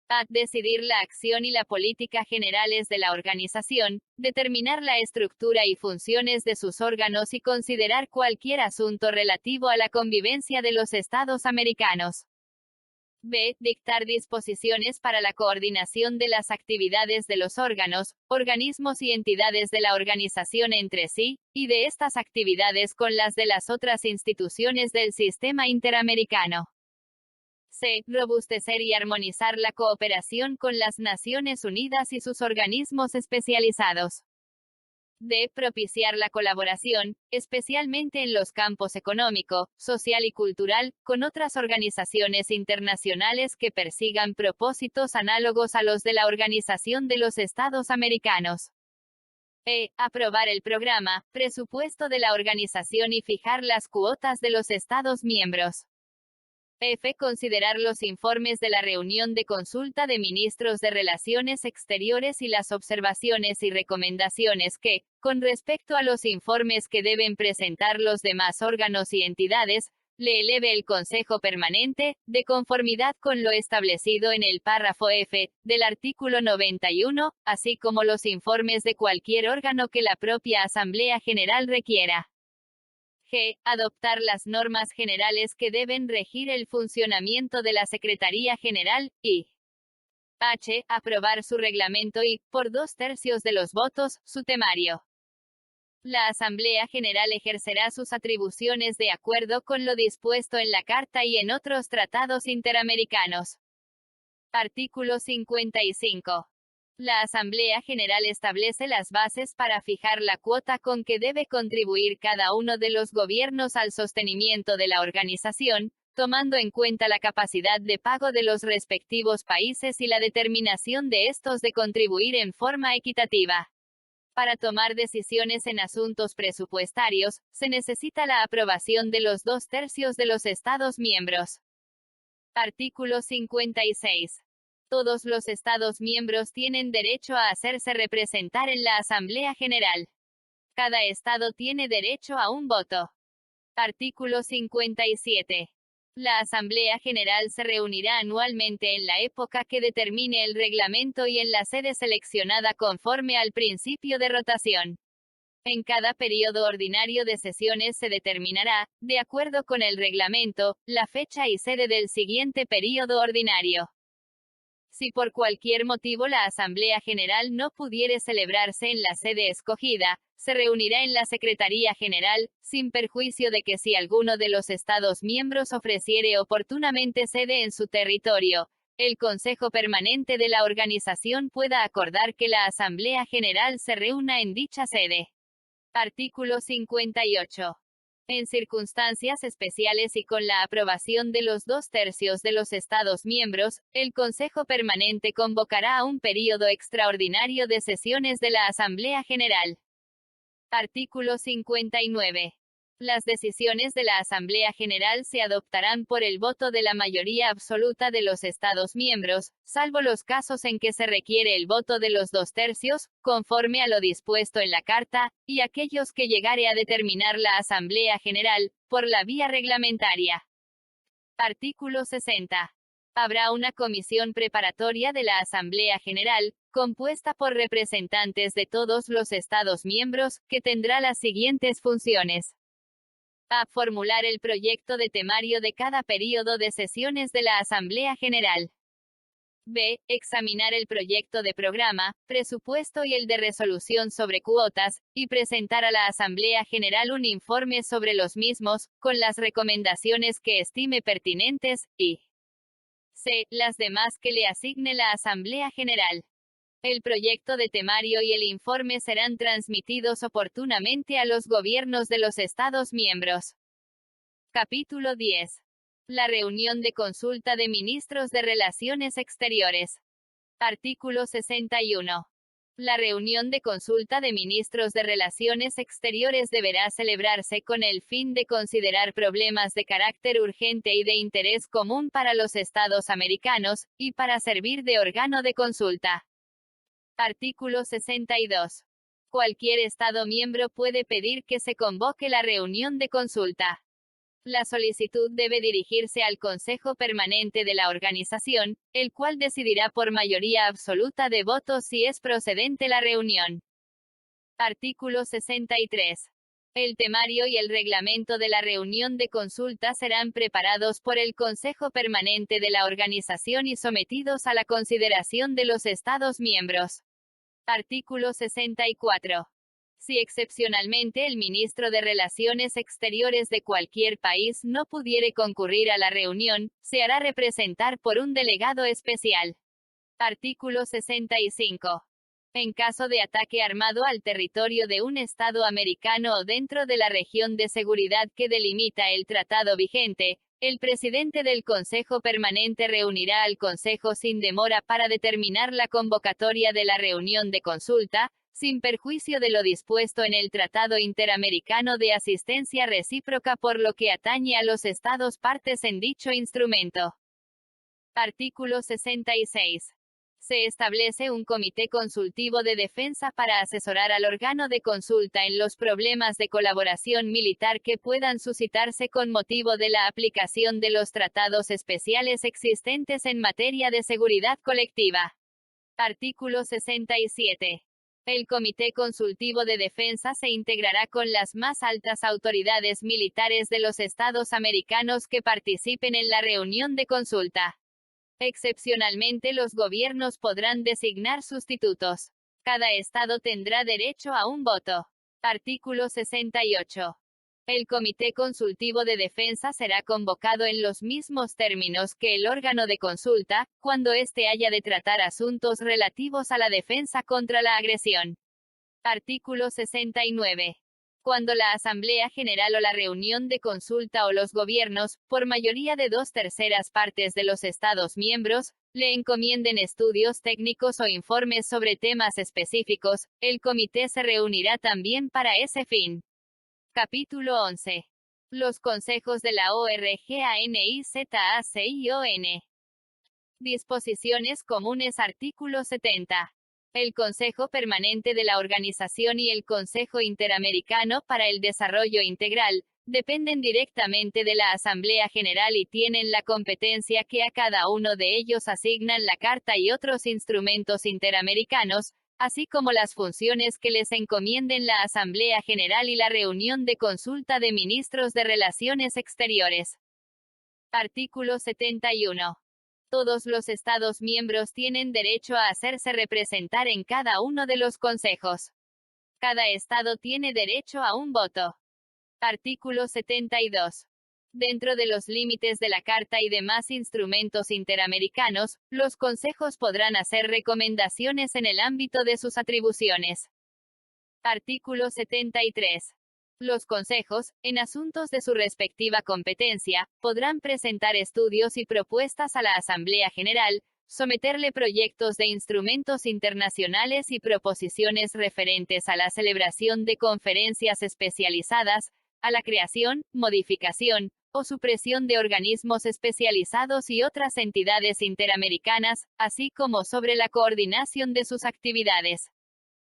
A. Decidir la acción y la política generales de la organización, determinar la estructura y funciones de sus órganos y considerar cualquier asunto relativo a la convivencia de los Estados americanos. B. Dictar disposiciones para la coordinación de las actividades de los órganos, organismos y entidades de la organización entre sí, y de estas actividades con las de las otras instituciones del sistema interamericano. C. Robustecer y armonizar la cooperación con las Naciones Unidas y sus organismos especializados. D. Propiciar la colaboración, especialmente en los campos económico, social y cultural, con otras organizaciones internacionales que persigan propósitos análogos a los de la Organización de los Estados Americanos. E. Aprobar el programa, presupuesto de la organización y fijar las cuotas de los Estados miembros. F. Considerar los informes de la reunión de consulta de ministros de Relaciones Exteriores y las observaciones y recomendaciones que, con respecto a los informes que deben presentar los demás órganos y entidades, le eleve el Consejo Permanente, de conformidad con lo establecido en el párrafo F, del artículo 91, así como los informes de cualquier órgano que la propia Asamblea General requiera. G. Adoptar las normas generales que deben regir el funcionamiento de la Secretaría General, y H. Aprobar su reglamento y, por 2/3 de los votos, su temario. La Asamblea General ejercerá sus atribuciones de acuerdo con lo dispuesto en la Carta y en otros tratados interamericanos. Artículo 55. La Asamblea General establece las bases para fijar la cuota con que debe contribuir cada uno de los gobiernos al sostenimiento de la organización, tomando en cuenta la capacidad de pago de los respectivos países y la determinación de estos de contribuir en forma equitativa. Para tomar decisiones en asuntos presupuestarios, se necesita la aprobación de los 2/3 de los Estados miembros. Artículo 56. Todos los Estados miembros tienen derecho a hacerse representar en la Asamblea General. Cada Estado tiene derecho a un voto. Artículo 57. La Asamblea General se reunirá anualmente en la época que determine el reglamento y en la sede seleccionada conforme al principio de rotación. En cada periodo ordinario de sesiones se determinará, de acuerdo con el reglamento, la fecha y sede del siguiente periodo ordinario. Si por cualquier motivo la Asamblea General no pudiere celebrarse en la sede escogida, se reunirá en la Secretaría General, sin perjuicio de que si alguno de los Estados miembros ofreciere oportunamente sede en su territorio, el Consejo Permanente de la organización pueda acordar que la Asamblea General se reúna en dicha sede. Artículo 58. En circunstancias especiales y con la aprobación de los 2/3 de los Estados miembros, el Consejo Permanente convocará a un período extraordinario de sesiones de la Asamblea General. Artículo 59. Las decisiones de la Asamblea General se adoptarán por el voto de la mayoría absoluta de los Estados miembros, salvo los casos en que se requiere el voto de los 2/3, conforme a lo dispuesto en la Carta, y aquellos que llegare a determinar la Asamblea General, por la vía reglamentaria. Artículo 60. Habrá una comisión preparatoria de la Asamblea General, compuesta por representantes de todos los Estados miembros, que tendrá las siguientes funciones. A. Formular el proyecto de temario de cada período de sesiones de la Asamblea General. B. Examinar el proyecto de programa, presupuesto y el de resolución sobre cuotas, y presentar a la Asamblea General un informe sobre los mismos, con las recomendaciones que estime pertinentes, y C. Las demás que le asigne la Asamblea General. El proyecto de temario y el informe serán transmitidos oportunamente a los gobiernos de los Estados miembros. Capítulo 10. La reunión de consulta de ministros de Relaciones Exteriores. Artículo 61. La reunión de consulta de ministros de Relaciones Exteriores deberá celebrarse con el fin de considerar problemas de carácter urgente y de interés común para los Estados americanos, y para servir de órgano de consulta. Artículo 62. Cualquier Estado miembro puede pedir que se convoque la reunión de consulta. La solicitud debe dirigirse al Consejo Permanente de la organización, el cual decidirá por mayoría absoluta de votos si es procedente la reunión. Artículo 63. El temario y el reglamento de la reunión de consulta serán preparados por el Consejo Permanente de la organización y sometidos a la consideración de los Estados miembros. Artículo 64. Si excepcionalmente el ministro de Relaciones Exteriores de cualquier país no pudiere concurrir a la reunión, se hará representar por un delegado especial. Artículo 65. En caso de ataque armado al territorio de un Estado americano o dentro de la región de seguridad que delimita el tratado vigente, el presidente del Consejo Permanente reunirá al Consejo sin demora para determinar la convocatoria de la reunión de consulta, sin perjuicio de lo dispuesto en el Tratado Interamericano de Asistencia Recíproca por lo que atañe a los Estados partes en dicho instrumento. Artículo 66. Se establece un comité consultivo de defensa para asesorar al órgano de consulta en los problemas de colaboración militar que puedan suscitarse con motivo de la aplicación de los tratados especiales existentes en materia de seguridad colectiva. Artículo 67. El Comité Consultivo de Defensa se integrará con las más altas autoridades militares de los Estados americanos que participen en la reunión de consulta. Excepcionalmente, los gobiernos podrán designar sustitutos. Cada estado tendrá derecho a un voto. Artículo 68. El Comité Consultivo de Defensa será convocado en los mismos términos que el órgano de consulta, cuando éste haya de tratar asuntos relativos a la defensa contra la agresión. Artículo 69. Cuando la Asamblea General o la reunión de consulta o los gobiernos, por mayoría de 2/3 partes de los Estados miembros, le encomienden estudios técnicos o informes sobre temas específicos, el comité se reunirá también para ese fin. Capítulo 11. Los consejos de la ORGANIZACION. Disposiciones comunes. Artículo 70. El Consejo Permanente de la Organización y el Consejo Interamericano para el Desarrollo Integral dependen directamente de la Asamblea General y tienen la competencia que a cada uno de ellos asignan la Carta y otros instrumentos interamericanos, así como las funciones que les encomienden la Asamblea General y la reunión de consulta de ministros de Relaciones Exteriores. Artículo 71. Todos los Estados miembros tienen derecho a hacerse representar en cada uno de los consejos. Cada Estado tiene derecho a un voto. Artículo 72. Dentro de los límites de la Carta y demás instrumentos interamericanos, los consejos podrán hacer recomendaciones en el ámbito de sus atribuciones. Artículo 73. Los consejos, en asuntos de su respectiva competencia, podrán presentar estudios y propuestas a la Asamblea General, someterle proyectos de instrumentos internacionales y proposiciones referentes a la celebración de conferencias especializadas, a la creación, modificación, o supresión de organismos especializados y otras entidades interamericanas, así como sobre la coordinación de sus actividades.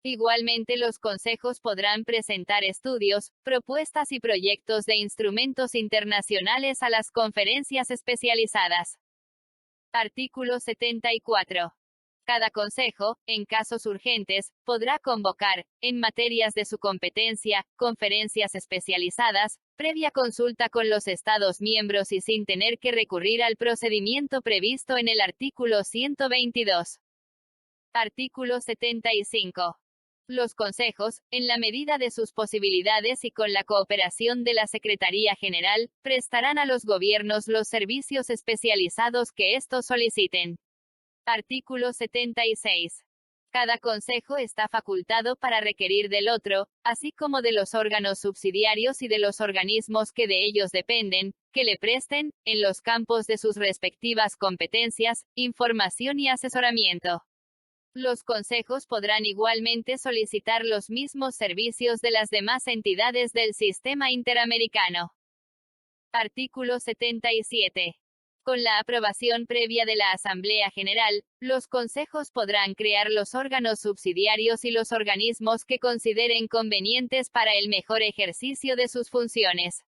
Igualmente, los consejos podrán presentar estudios, propuestas y proyectos de instrumentos internacionales a las conferencias especializadas. Artículo 74. Cada consejo, en casos urgentes, podrá convocar, en materias de su competencia, conferencias especializadas, previa consulta con los Estados miembros y sin tener que recurrir al procedimiento previsto en el artículo 122. Artículo 75. Los consejos, en la medida de sus posibilidades y con la cooperación de la Secretaría General, prestarán a los gobiernos los servicios especializados que estos soliciten. Artículo 76. Cada consejo está facultado para requerir del otro, así como de los órganos subsidiarios y de los organismos que de ellos dependen, que le presten, en los campos de sus respectivas competencias, información y asesoramiento. Los consejos podrán igualmente solicitar los mismos servicios de las demás entidades del sistema interamericano. Artículo 77. Con la aprobación previa de la Asamblea General, los consejos podrán crear los órganos subsidiarios y los organismos que consideren convenientes para el mejor ejercicio de sus funciones.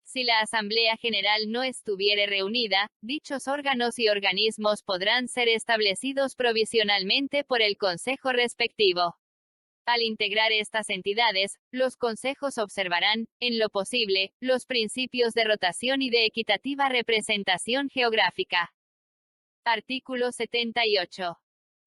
Si la Asamblea General no estuviere reunida, dichos órganos y organismos podrán ser establecidos provisionalmente por el Consejo respectivo. Al integrar estas entidades, los consejos observarán, en lo posible, los principios de rotación y de equitativa representación geográfica. Artículo 78.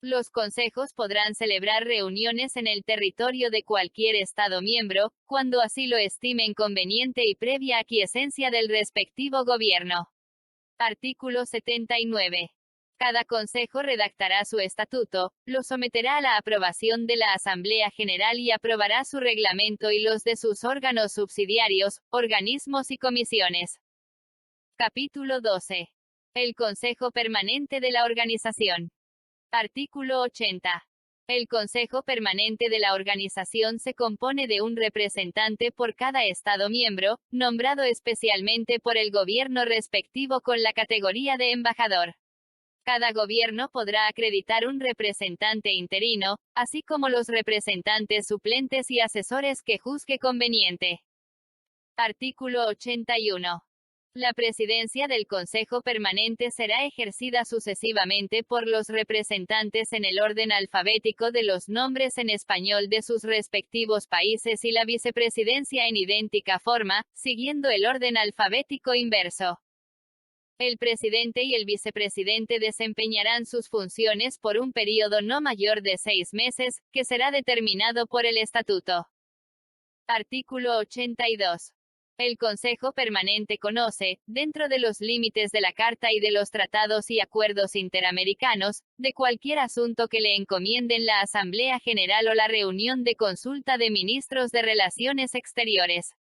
Los consejos podrán celebrar reuniones en el territorio de cualquier Estado miembro, cuando así lo estimen conveniente y previa aquiescencia del respectivo gobierno. Artículo 79. Cada consejo redactará su estatuto, lo someterá a la aprobación de la Asamblea General y aprobará su reglamento y los de sus órganos subsidiarios, organismos y comisiones. Capítulo 12. El Consejo Permanente de la Organización. Artículo 80. El Consejo Permanente de la Organización se compone de un representante por cada Estado miembro, nombrado especialmente por el gobierno respectivo con la categoría de embajador. Cada gobierno podrá acreditar un representante interino, así como los representantes suplentes y asesores que juzgue conveniente. Artículo 81. La presidencia del Consejo Permanente será ejercida sucesivamente por los representantes en el orden alfabético de los nombres en español de sus respectivos países y la vicepresidencia en idéntica forma, siguiendo el orden alfabético inverso. El presidente y el vicepresidente desempeñarán sus funciones por un período no mayor de 6 meses, que será determinado por el Estatuto. Artículo 82. El Consejo Permanente conoce, dentro de los límites de la Carta y de los tratados y acuerdos interamericanos, de cualquier asunto que le encomienden la Asamblea General o la reunión de consulta de ministros de Relaciones Exteriores.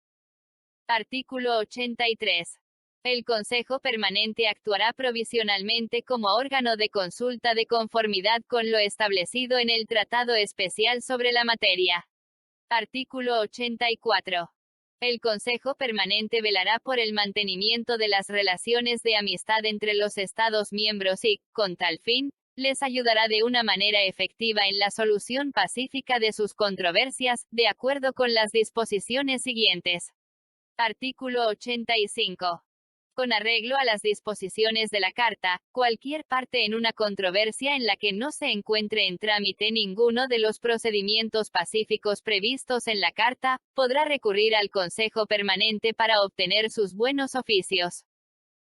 Artículo 83. El Consejo Permanente actuará provisionalmente como órgano de consulta de conformidad con lo establecido en el Tratado Especial sobre la materia. Artículo 84. El Consejo Permanente velará por el mantenimiento de las relaciones de amistad entre los Estados miembros y, con tal fin, les ayudará de una manera efectiva en la solución pacífica de sus controversias, de acuerdo con las disposiciones siguientes. Artículo 85. Con arreglo a las disposiciones de la Carta, cualquier parte en una controversia en la que no se encuentre en trámite ninguno de los procedimientos pacíficos previstos en la Carta, podrá recurrir al Consejo Permanente para obtener sus buenos oficios.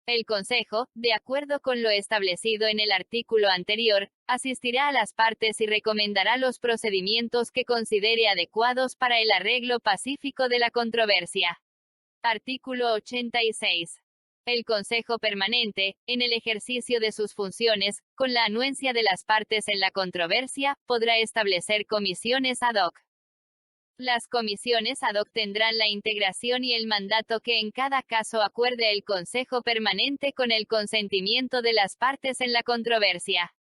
El Consejo, de acuerdo con lo establecido en el artículo anterior, asistirá a las partes y recomendará los procedimientos que considere adecuados para el arreglo pacífico de la controversia. Artículo 86. El Consejo Permanente, en el ejercicio de sus funciones, con la anuencia de las partes en la controversia, podrá establecer comisiones ad hoc. Las comisiones ad hoc tendrán la integración y el mandato que en cada caso acuerde el Consejo Permanente con el consentimiento de las partes en la controversia.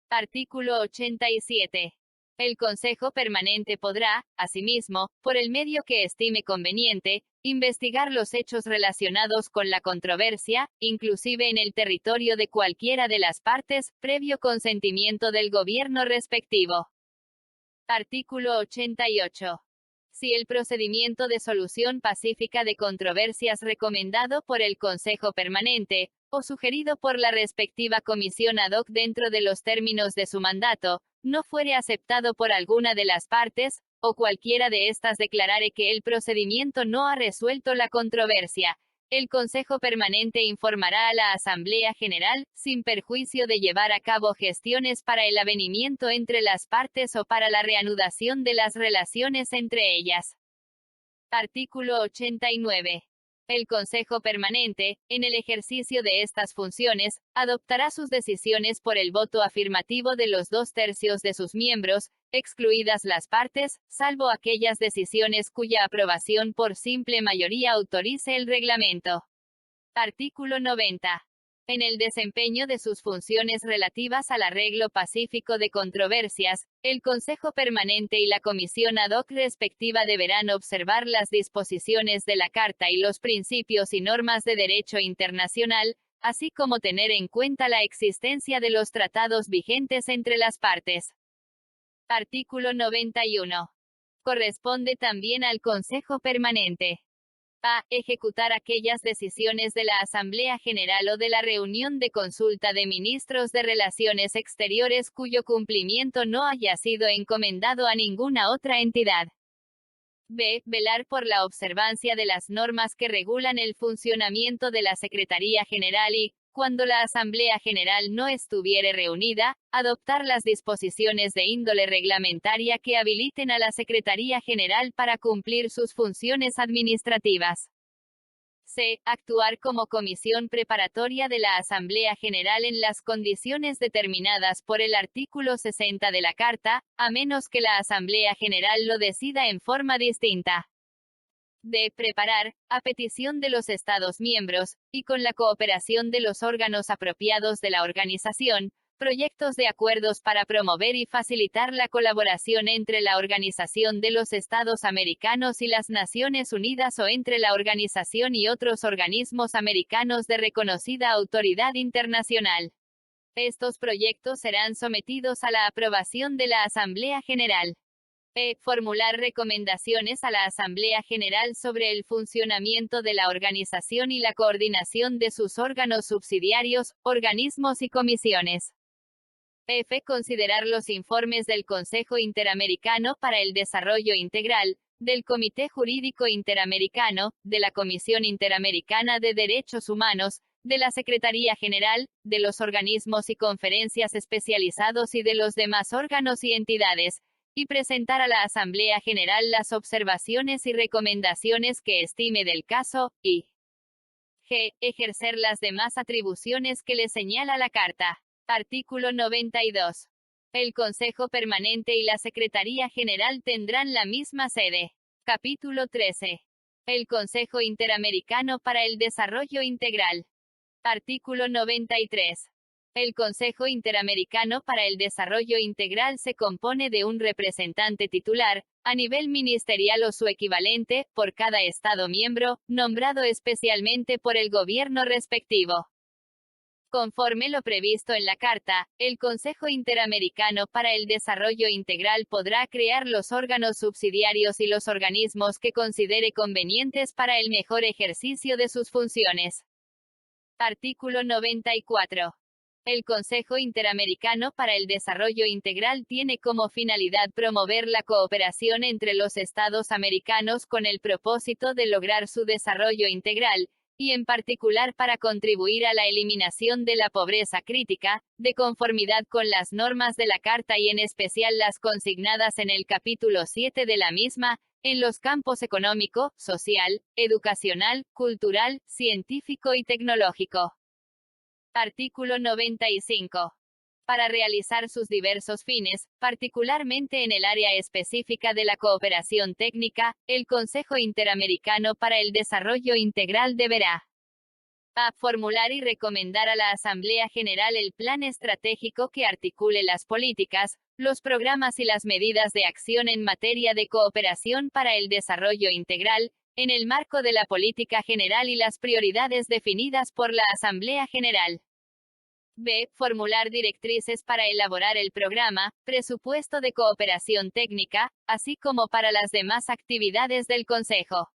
Artículo 87. El Consejo Permanente podrá, asimismo, por el medio que estime conveniente, investigar los hechos relacionados con la controversia, inclusive en el territorio de cualquiera de las partes, previo consentimiento del gobierno respectivo. Artículo 88. Si el procedimiento de solución pacífica de controversias recomendado por el Consejo Permanente, o sugerido por la respectiva comisión ad hoc dentro de los términos de su mandato, no fuere aceptado por alguna de las partes, o cualquiera de éstas declarare que el procedimiento no ha resuelto la controversia, el Consejo Permanente informará a la Asamblea General, sin perjuicio de llevar a cabo gestiones para el avenimiento entre las partes o para la reanudación de las relaciones entre ellas. Artículo 89. El Consejo Permanente, en el ejercicio de estas funciones, adoptará sus decisiones por el voto afirmativo de los 2/3 de sus miembros, excluidas las partes, salvo aquellas decisiones cuya aprobación por simple mayoría autorice el reglamento. Artículo 90. En el desempeño de sus funciones relativas al arreglo pacífico de controversias, el Consejo Permanente y la Comisión ad hoc respectiva deberán observar las disposiciones de la Carta y los principios y normas de derecho internacional, así como tener en cuenta la existencia de los tratados vigentes entre las partes. Artículo 91. Corresponde también al Consejo Permanente a. Ejecutar aquellas decisiones de la Asamblea General o de la reunión de consulta de ministros de Relaciones Exteriores cuyo cumplimiento no haya sido encomendado a ninguna otra entidad. B. Velar por la observancia de las normas que regulan el funcionamiento de la Secretaría General y, cuando la Asamblea General no estuviere reunida, adoptar las disposiciones de índole reglamentaria que habiliten a la Secretaría General para cumplir sus funciones administrativas. C. Actuar como comisión preparatoria de la Asamblea General en las condiciones determinadas por el artículo 60 de la Carta, a menos que la Asamblea General lo decida en forma distinta. D. Preparar, a petición de los Estados miembros, y con la cooperación de los órganos apropiados de la organización, proyectos de acuerdos para promover y facilitar la colaboración entre la Organización de los Estados Americanos y las Naciones Unidas o entre la organización y otros organismos americanos de reconocida autoridad internacional. Estos proyectos serán sometidos a la aprobación de la Asamblea General. Formular recomendaciones a la Asamblea General sobre el funcionamiento de la organización y la coordinación de sus órganos subsidiarios, organismos y comisiones. Considerar los informes del Consejo Interamericano para el Desarrollo Integral, del Comité Jurídico Interamericano, de la Comisión Interamericana de Derechos Humanos, de la Secretaría General, de los organismos y conferencias especializados y de los demás órganos y entidades, y presentar a la Asamblea General las observaciones y recomendaciones que estime del caso, y g. Ejercer las demás atribuciones que le señala la Carta. Artículo 92. El Consejo Permanente y la Secretaría General tendrán la misma sede. Capítulo 13. El Consejo Interamericano para el Desarrollo Integral. Artículo 93. El Consejo Interamericano para el Desarrollo Integral se compone de un representante titular, a nivel ministerial o su equivalente, por cada Estado miembro, nombrado especialmente por el gobierno respectivo. Conforme lo previsto en la Carta, el Consejo Interamericano para el Desarrollo Integral podrá crear los órganos subsidiarios y los organismos que considere convenientes para el mejor ejercicio de sus funciones. Artículo 94. El Consejo Interamericano para el Desarrollo Integral tiene como finalidad promover la cooperación entre los Estados americanos con el propósito de lograr su desarrollo integral, y en particular para contribuir a la eliminación de la pobreza crítica, de conformidad con las normas de la Carta y en especial las consignadas en el capítulo 7 de la misma, en los campos económico, social, educacional, cultural, científico y tecnológico. Artículo 95. Para realizar sus diversos fines, particularmente en el área específica de la cooperación técnica, el Consejo Interamericano para el Desarrollo Integral deberá a. Formular y recomendar a la Asamblea General el plan estratégico que articule las políticas, los programas y las medidas de acción en materia de cooperación para el desarrollo integral, en el marco de la política general y las prioridades definidas por la Asamblea General. B. Formular directrices para elaborar el programa, presupuesto de cooperación técnica, así como para las demás actividades del Consejo.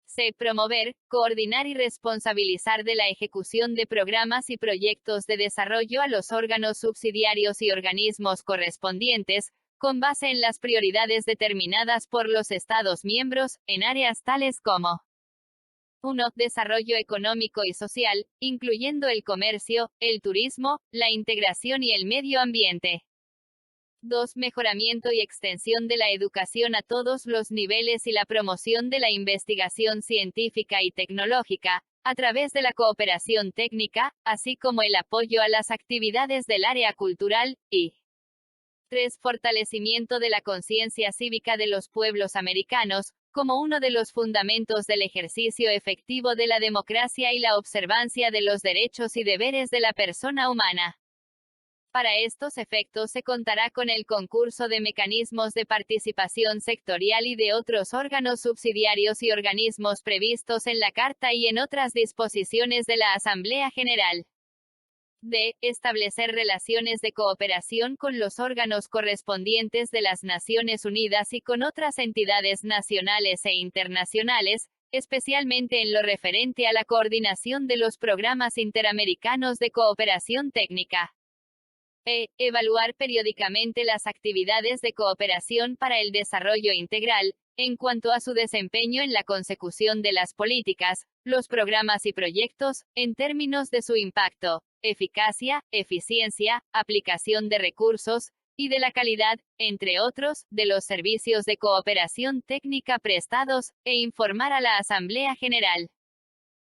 C. Promover, coordinar y responsabilizar de la ejecución de programas y proyectos de desarrollo a los órganos subsidiarios y organismos correspondientes, con base en las prioridades determinadas por los Estados miembros, en áreas tales como 1. Desarrollo económico y social, incluyendo el comercio, el turismo, la integración y el medio ambiente. 2. Mejoramiento y extensión de la educación a todos los niveles y la promoción de la investigación científica y tecnológica, a través de la cooperación técnica, así como el apoyo a las actividades del área cultural, y 3. Fortalecimiento de la conciencia cívica de los pueblos americanos, como uno de los fundamentos del ejercicio efectivo de la democracia y la observancia de los derechos y deberes de la persona humana. Para estos efectos se contará con el concurso de mecanismos de participación sectorial y de otros órganos subsidiarios y organismos previstos en la Carta y en otras disposiciones de la Asamblea General. D. Establecer relaciones de cooperación con los órganos correspondientes de las Naciones Unidas y con otras entidades nacionales e internacionales, especialmente en lo referente a la coordinación de los programas interamericanos de cooperación técnica. Evaluar periódicamente las actividades de cooperación para el desarrollo integral, en cuanto a su desempeño en la consecución de las políticas, los programas y proyectos, en términos de su impacto, eficacia, eficiencia, aplicación de recursos, y de la calidad, entre otros, de los servicios de cooperación técnica prestados, e informar a la Asamblea General.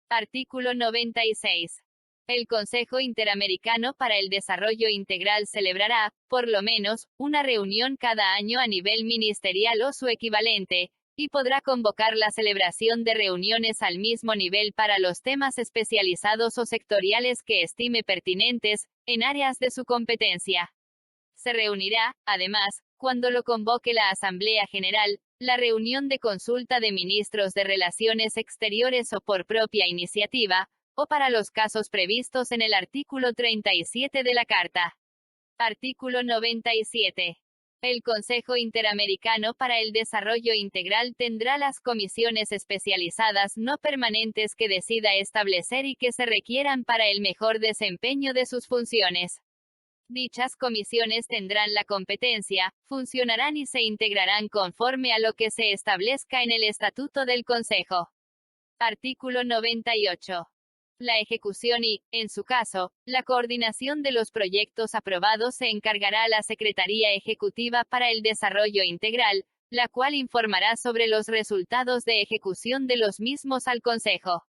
Artículo 96. El Consejo Interamericano para el Desarrollo Integral celebrará, por lo menos, una reunión cada año a nivel ministerial o su equivalente, y podrá convocar la celebración de reuniones al mismo nivel para los temas especializados o sectoriales que estime pertinentes, en áreas de su competencia. Se reunirá, además, cuando lo convoque la Asamblea General, la reunión de consulta de ministros de Relaciones Exteriores o por propia iniciativa, o para los casos previstos en el artículo 37 de la Carta. Artículo 97. El Consejo Interamericano para el Desarrollo Integral tendrá las comisiones especializadas no permanentes que decida establecer y que se requieran para el mejor desempeño de sus funciones. Dichas comisiones tendrán la competencia, funcionarán y se integrarán conforme a lo que se establezca en el Estatuto del Consejo. Artículo 98. La ejecución y, en su caso, la coordinación de los proyectos aprobados se encargará a la Secretaría Ejecutiva para el Desarrollo Integral, la cual informará sobre los resultados de ejecución de los mismos al Consejo.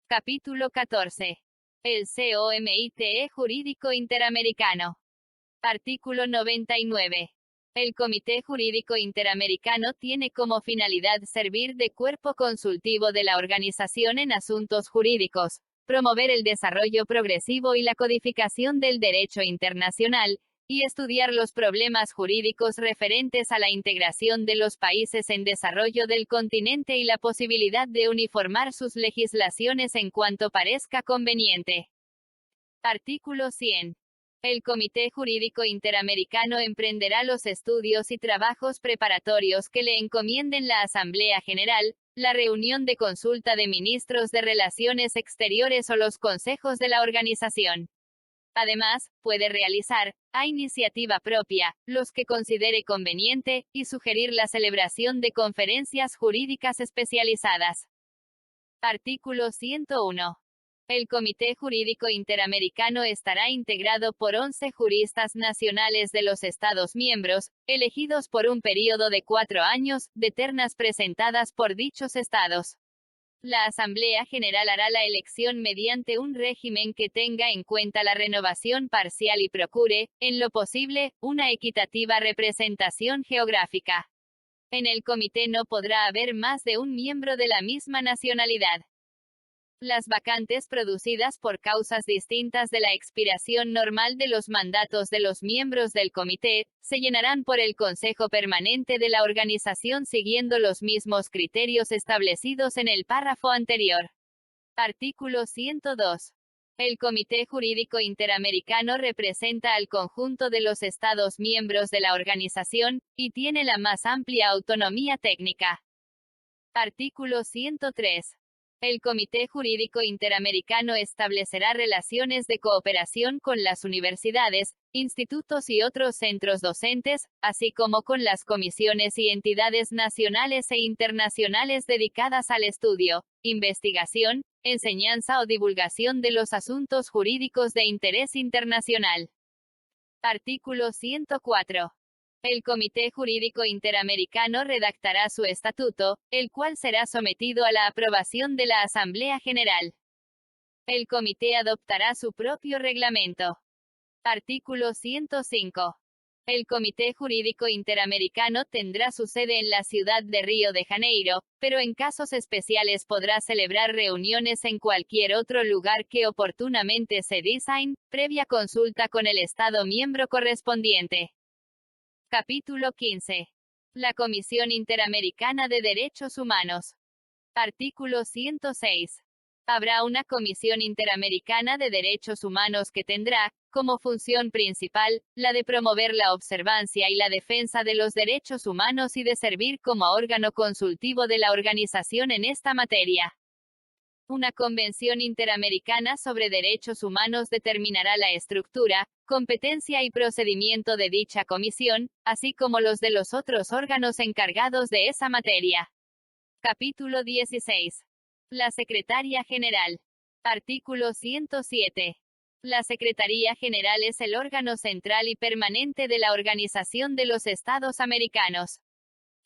Capítulo 14. El COMITE Jurídico Interamericano. Artículo 99. El Comité Jurídico Interamericano tiene como finalidad servir de cuerpo consultivo de la organización en asuntos jurídicos, promover el desarrollo progresivo y la codificación del derecho internacional, y estudiar los problemas jurídicos referentes a la integración de los países en desarrollo del continente y la posibilidad de uniformar sus legislaciones en cuanto parezca conveniente. Artículo 100. El Comité Jurídico Interamericano emprenderá los estudios y trabajos preparatorios que le encomienden la Asamblea General, la reunión de consulta de ministros de Relaciones Exteriores o los consejos de la organización. Además, puede realizar, a iniciativa propia, los que considere conveniente, y sugerir la celebración de conferencias jurídicas especializadas. Artículo 101. El Comité Jurídico Interamericano estará integrado por 11 juristas nacionales de los Estados miembros, elegidos por un período de 4 años, de ternas presentadas por dichos estados. La Asamblea General hará la elección mediante un régimen que tenga en cuenta la renovación parcial y procure, en lo posible, una equitativa representación geográfica. En el comité no podrá haber más de un miembro de la misma nacionalidad. Las vacantes producidas por causas distintas de la expiración normal de los mandatos de los miembros del comité, se llenarán por el Consejo Permanente de la organización siguiendo los mismos criterios establecidos en el párrafo anterior. Artículo 102. El Comité Jurídico Interamericano representa al conjunto de los Estados miembros de la organización, y tiene la más amplia autonomía técnica. Artículo 103. El Comité Jurídico Interamericano establecerá relaciones de cooperación con las universidades, institutos y otros centros docentes, así como con las comisiones y entidades nacionales e internacionales dedicadas al estudio, investigación, enseñanza o divulgación de los asuntos jurídicos de interés internacional. Artículo 104. El Comité Jurídico Interamericano redactará su estatuto, el cual será sometido a la aprobación de la Asamblea General. El comité adoptará su propio reglamento. Artículo 105. El Comité Jurídico Interamericano tendrá su sede en la ciudad de Río de Janeiro, pero en casos especiales podrá celebrar reuniones en cualquier otro lugar que oportunamente se designe, previa consulta con el Estado miembro correspondiente. Capítulo 15. La Comisión Interamericana de Derechos Humanos. Artículo 106. Habrá una Comisión Interamericana de Derechos Humanos que tendrá, como función principal, la de promover la observancia y la defensa de los derechos humanos y de servir como órgano consultivo de la organización en esta materia. Una Convención Interamericana sobre Derechos Humanos determinará la estructura, competencia y procedimiento de dicha comisión, así como los de los otros órganos encargados de esa materia. Capítulo 16. La Secretaría General. Artículo 107. La Secretaría General es el órgano central y permanente de la Organización de los Estados Americanos.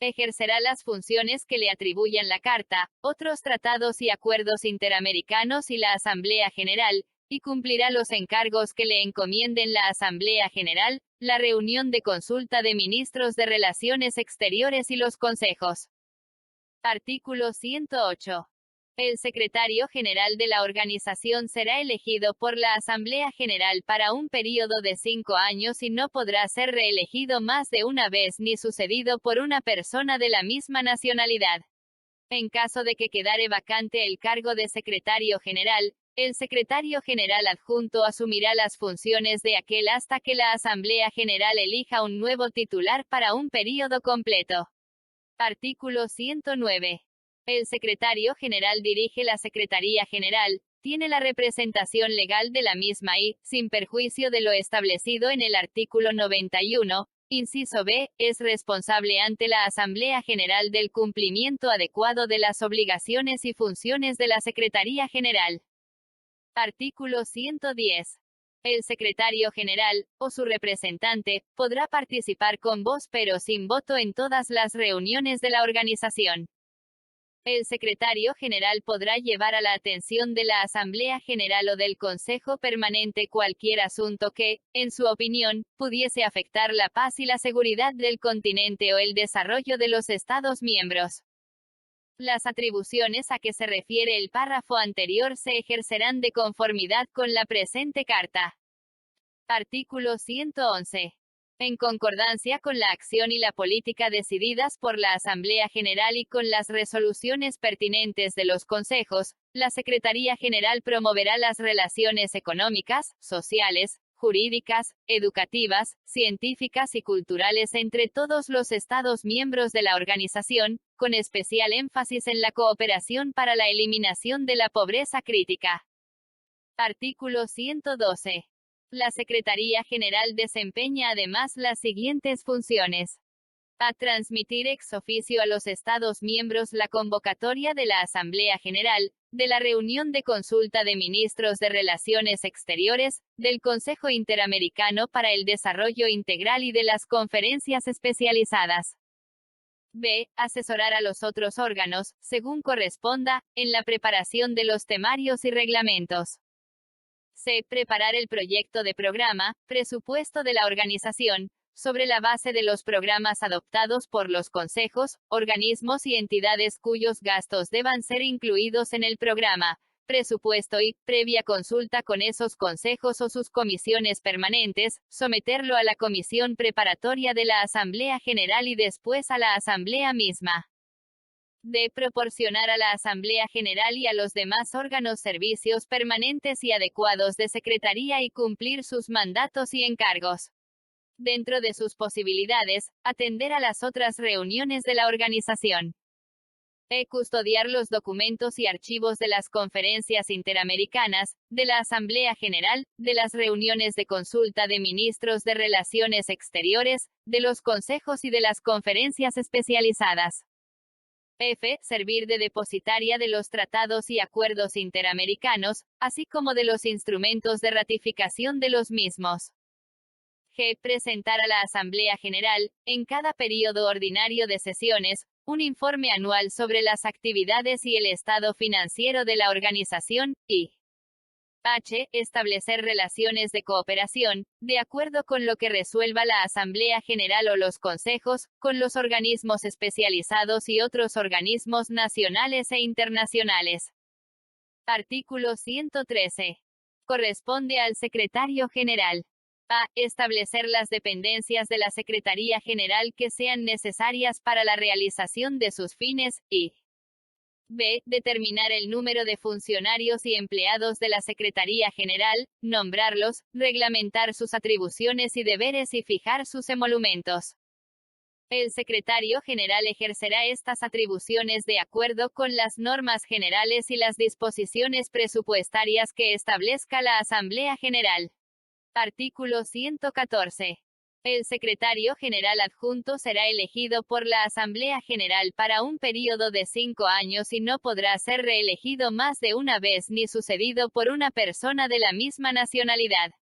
Ejercerá las funciones que le atribuyan la Carta, otros tratados y acuerdos interamericanos y la Asamblea General, y cumplirá los encargos que le encomienden la Asamblea General, la reunión de consulta de ministros de Relaciones Exteriores y los consejos. Artículo 108. El secretario general de la organización será elegido por la Asamblea General para un período de 5 años y no podrá ser reelegido más de una vez ni sucedido por una persona de la misma nacionalidad. En caso de que quedare vacante el cargo de secretario general, El secretario general adjunto asumirá las funciones de aquel hasta que la Asamblea General elija un nuevo titular para un período completo. Artículo 109. El secretario general dirige la Secretaría General, tiene la representación legal de la misma y, sin perjuicio de lo establecido en el artículo 91, inciso B, es responsable ante la Asamblea General del cumplimiento adecuado de las obligaciones y funciones de la Secretaría General. Artículo 110. El secretario general, o su representante, podrá participar con voz pero sin voto en todas las reuniones de la organización. El secretario general podrá llevar a la atención de la Asamblea General o del Consejo Permanente cualquier asunto que, en su opinión, pudiese afectar la paz y la seguridad del continente o el desarrollo de los Estados miembros. Las atribuciones a que se refiere el párrafo anterior se ejercerán de conformidad con la presente Carta. Artículo 111. En concordancia con la acción y la política decididas por la Asamblea General y con las resoluciones pertinentes de los consejos, la Secretaría General promoverá las relaciones económicas, sociales, jurídicas, educativas, científicas y culturales entre todos los Estados miembros de la organización, con especial énfasis en la cooperación para la eliminación de la pobreza crítica. Artículo 112. La Secretaría General desempeña además las siguientes funciones. A transmitir ex oficio a los Estados miembros la convocatoria de la Asamblea General, de la reunión de consulta de ministros de Relaciones Exteriores, del Consejo Interamericano para el Desarrollo Integral y de las conferencias especializadas. B. Asesorar a los otros órganos, según corresponda, en la preparación de los temarios y reglamentos. C. Preparar el proyecto de programa, presupuesto de la organización, sobre la base de los programas adoptados por los consejos, organismos y entidades cuyos gastos deban ser incluidos en el programa, presupuesto y, previa consulta con esos consejos o sus comisiones permanentes, someterlo a la comisión preparatoria de la Asamblea General y después a la Asamblea misma. De proporcionar a la Asamblea General y a los demás órganos servicios permanentes y adecuados de secretaría y cumplir sus mandatos y encargos. Dentro de sus posibilidades, atender a las otras reuniones de la organización. Custodiar los documentos y archivos de las conferencias interamericanas, de la Asamblea General, de las reuniones de consulta de ministros de Relaciones Exteriores, de los consejos y de las conferencias especializadas. F. Servir de depositaria de los tratados y acuerdos interamericanos, así como de los instrumentos de ratificación de los mismos. G. Presentar a la Asamblea General, en cada período ordinario de sesiones, un informe anual sobre las actividades y el estado financiero de la organización, y H. Establecer relaciones de cooperación, de acuerdo con lo que resuelva la Asamblea General o los consejos, con los organismos especializados y otros organismos nacionales e internacionales. Artículo 113. Corresponde al Secretario General. A. Establecer las dependencias de la Secretaría General que sean necesarias para la realización de sus fines, y B. Determinar el número de funcionarios y empleados de la Secretaría General, nombrarlos, reglamentar sus atribuciones y deberes y fijar sus emolumentos. El Secretario General ejercerá estas atribuciones de acuerdo con las normas generales y las disposiciones presupuestarias que establezca la Asamblea General. Artículo 114. El secretario general adjunto será elegido por la Asamblea General para un período de 5 años y no podrá ser reelegido más de una vez ni sucedido por una persona de la misma nacionalidad.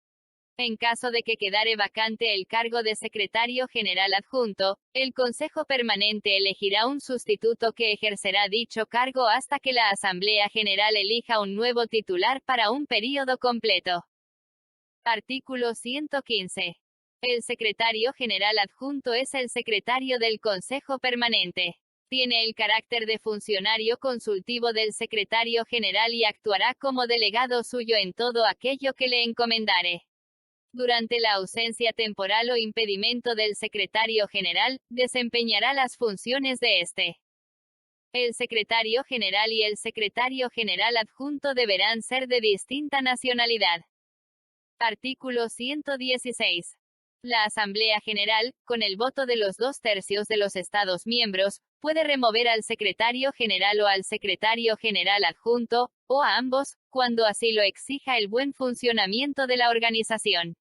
En caso de que quedare vacante el cargo de secretario general adjunto, el Consejo Permanente elegirá un sustituto que ejercerá dicho cargo hasta que la Asamblea General elija un nuevo titular para un período completo. Artículo 115. El secretario general adjunto es el secretario del Consejo Permanente. Tiene el carácter de funcionario consultivo del secretario general y actuará como delegado suyo en todo aquello que le encomendare. Durante la ausencia temporal o impedimento del secretario general, desempeñará las funciones de este. El secretario general y el secretario general adjunto deberán ser de distinta nacionalidad. Artículo 116. La Asamblea General, con el voto de los 2/3 de los Estados miembros, puede remover al secretario general o al secretario general adjunto, o a ambos, cuando así lo exija el buen funcionamiento de la organización.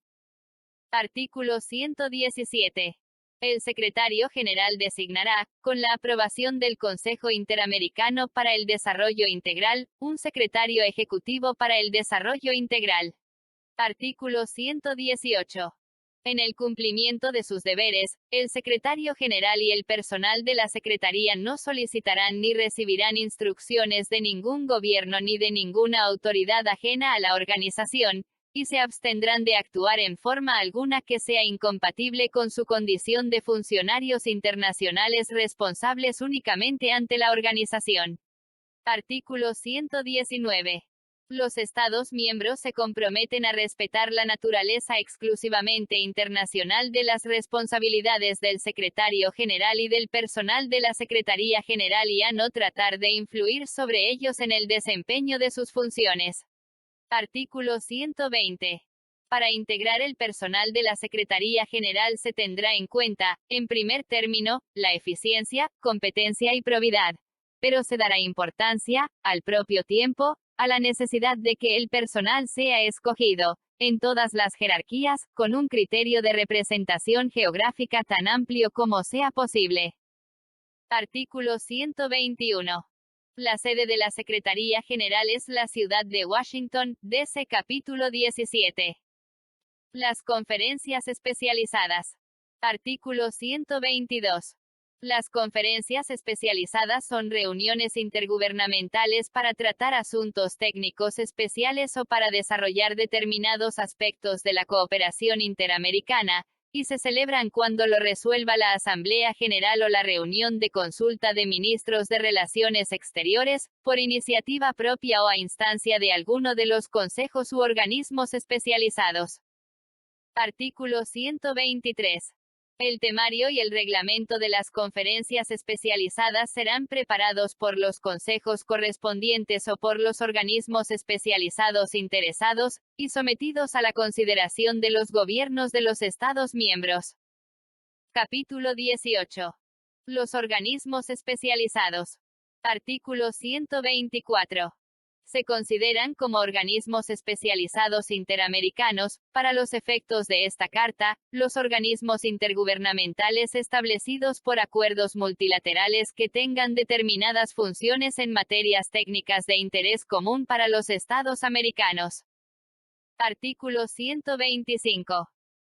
Artículo 117. El secretario general designará, con la aprobación del Consejo Interamericano para el Desarrollo Integral, un secretario ejecutivo para el desarrollo integral. Artículo 118. En el cumplimiento de sus deberes, el secretario general y el personal de la Secretaría no solicitarán ni recibirán instrucciones de ningún gobierno ni de ninguna autoridad ajena a la organización, y se abstendrán de actuar en forma alguna que sea incompatible con su condición de funcionarios internacionales responsables únicamente ante la organización. Artículo 119. Los Estados miembros se comprometen a respetar la naturaleza exclusivamente internacional de las responsabilidades del secretario general y del personal de la Secretaría General y a no tratar de influir sobre ellos en el desempeño de sus funciones. Artículo 120. Para integrar el personal de la Secretaría General se tendrá en cuenta, en primer término, la eficiencia, competencia y probidad. Pero se dará importancia, al propio tiempo, a la necesidad de que el personal sea escogido, en todas las jerarquías, con un criterio de representación geográfica tan amplio como sea posible. Artículo 121. La sede de la Secretaría General es la ciudad de Washington, D.C. Capítulo 17. Las conferencias especializadas. Artículo 122. Las conferencias especializadas son reuniones intergubernamentales para tratar asuntos técnicos especiales o para desarrollar determinados aspectos de la cooperación interamericana, y se celebran cuando lo resuelva la Asamblea General o la reunión de consulta de ministros de Relaciones Exteriores, por iniciativa propia o a instancia de alguno de los consejos u organismos especializados. Artículo 123. El temario y el reglamento de las conferencias especializadas serán preparados por los consejos correspondientes o por los organismos especializados interesados, y sometidos a la consideración de los gobiernos de los Estados miembros. Capítulo 18. Los organismos especializados. Artículo 124. Se consideran como organismos especializados interamericanos, para los efectos de esta Carta, los organismos intergubernamentales establecidos por acuerdos multilaterales que tengan determinadas funciones en materias técnicas de interés común para los Estados americanos. Artículo 125.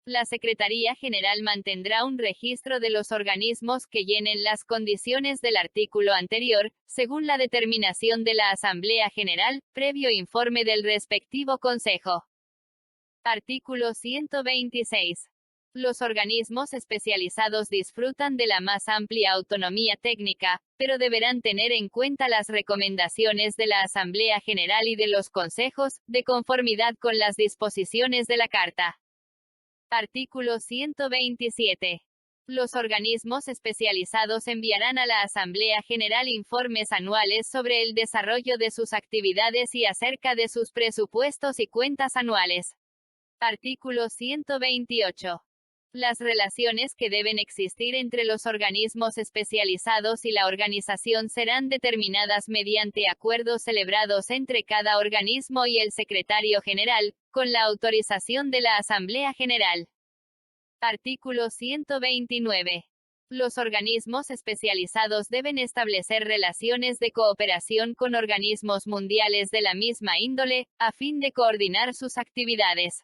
La Secretaría General mantendrá un registro de los organismos que llenen las condiciones del artículo anterior, según la determinación de la Asamblea General, previo informe del respectivo Consejo. Artículo 126. Los organismos especializados disfrutan de la más amplia autonomía técnica, pero deberán tener en cuenta las recomendaciones de la Asamblea General y de los consejos, de conformidad con las disposiciones de la Carta. Artículo 127. Los organismos especializados enviarán a la Asamblea General informes anuales sobre el desarrollo de sus actividades y acerca de sus presupuestos y cuentas anuales. Artículo 128. Las relaciones que deben existir entre los organismos especializados y la organización serán determinadas mediante acuerdos celebrados entre cada organismo y el secretario general, con la autorización de la Asamblea General. Artículo 129. Los organismos especializados deben establecer relaciones de cooperación con organismos mundiales de la misma índole, a fin de coordinar sus actividades.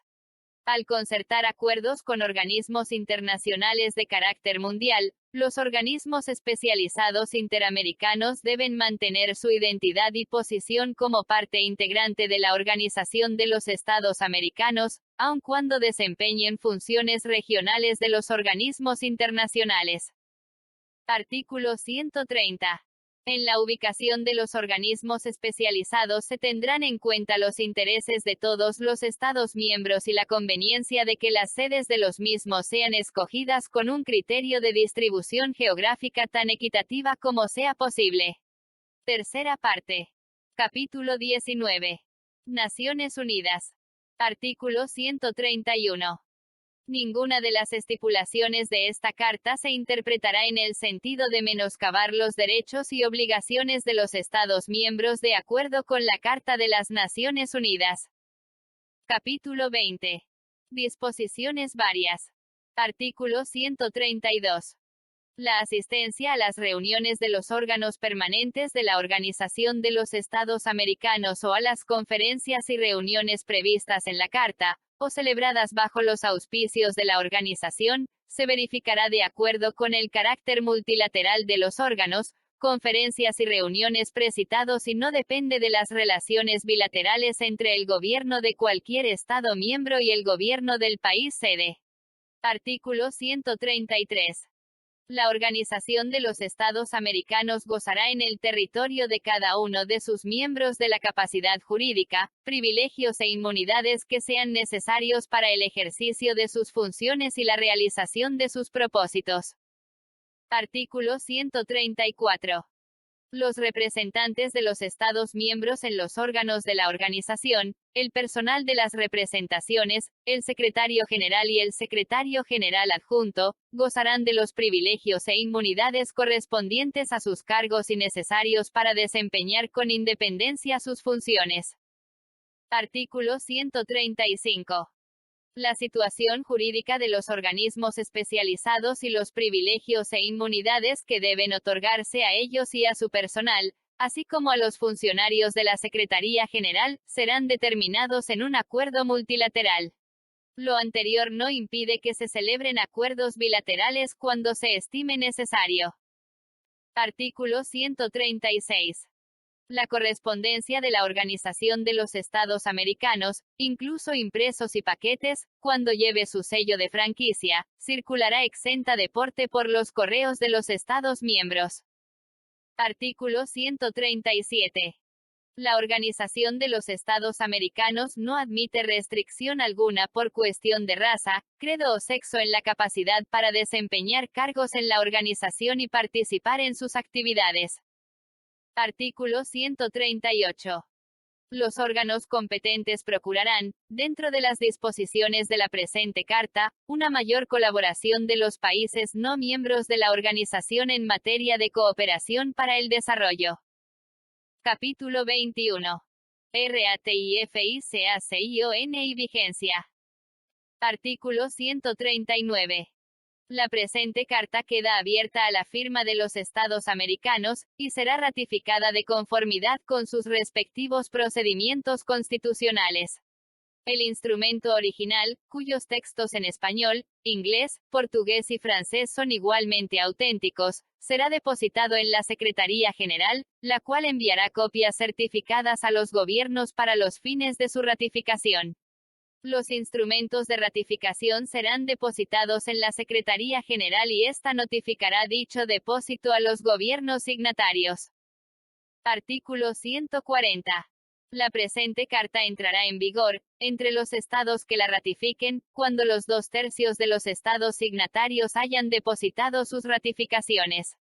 Al concertar acuerdos con organismos internacionales de carácter mundial, los organismos especializados interamericanos deben mantener su identidad y posición como parte integrante de la Organización de los Estados Americanos, aun cuando desempeñen funciones regionales de los organismos internacionales. Artículo 130. En la ubicación de los organismos especializados se tendrán en cuenta los intereses de todos los Estados miembros y la conveniencia de que las sedes de los mismos sean escogidas con un criterio de distribución geográfica tan equitativa como sea posible. Tercera parte. Capítulo 19. Naciones Unidas. Artículo 131. Ninguna de las estipulaciones de esta carta se interpretará en el sentido de menoscabar los derechos y obligaciones de los Estados miembros de acuerdo con la Carta de las Naciones Unidas. Capítulo 20. Disposiciones varias. Artículo 132. La asistencia a las reuniones de los órganos permanentes de la Organización de los Estados Americanos o a las conferencias y reuniones previstas en la Carta, o celebradas bajo los auspicios de la organización, se verificará de acuerdo con el carácter multilateral de los órganos, conferencias y reuniones precitados y no depende de las relaciones bilaterales entre el gobierno de cualquier Estado miembro y el gobierno del país sede. Artículo 133. La Organización de los Estados Americanos gozará en el territorio de cada uno de sus miembros de la capacidad jurídica, privilegios e inmunidades que sean necesarios para el ejercicio de sus funciones y la realización de sus propósitos. Artículo 134. Los representantes de los Estados miembros en los órganos de la organización, el personal de las representaciones, el secretario general y el secretario general adjunto, gozarán de los privilegios e inmunidades correspondientes a sus cargos y necesarios para desempeñar con independencia sus funciones. Artículo 135. La situación jurídica de los organismos especializados y los privilegios e inmunidades que deben otorgarse a ellos y a su personal, así como a los funcionarios de la Secretaría General, serán determinados en un acuerdo multilateral. Lo anterior no impide que se celebren acuerdos bilaterales cuando se estime necesario. Artículo 136. La correspondencia de la Organización de los Estados Americanos, incluso impresos y paquetes, cuando lleve su sello de franquicia, circulará exenta de porte por los correos de los Estados miembros. Artículo 137. La Organización de los Estados Americanos no admite restricción alguna por cuestión de raza, credo o sexo en la capacidad para desempeñar cargos en la organización y participar en sus actividades. Artículo 138. Los órganos competentes procurarán, dentro de las disposiciones de la presente Carta, una mayor colaboración de los países no miembros de la organización en materia de cooperación para el desarrollo. Capítulo 21. RATIFICACION y vigencia. Artículo 139. La presente carta queda abierta a la firma de los Estados americanos, y será ratificada de conformidad con sus respectivos procedimientos constitucionales. El instrumento original, cuyos textos en español, inglés, portugués y francés son igualmente auténticos, será depositado en la Secretaría General, la cual enviará copias certificadas a los gobiernos para los fines de su ratificación. Los instrumentos de ratificación serán depositados en la Secretaría General y ésta notificará dicho depósito a los gobiernos signatarios. Artículo 140. La presente carta entrará en vigor, entre los estados que la ratifiquen, cuando los 2/3 de los estados signatarios hayan depositado sus ratificaciones.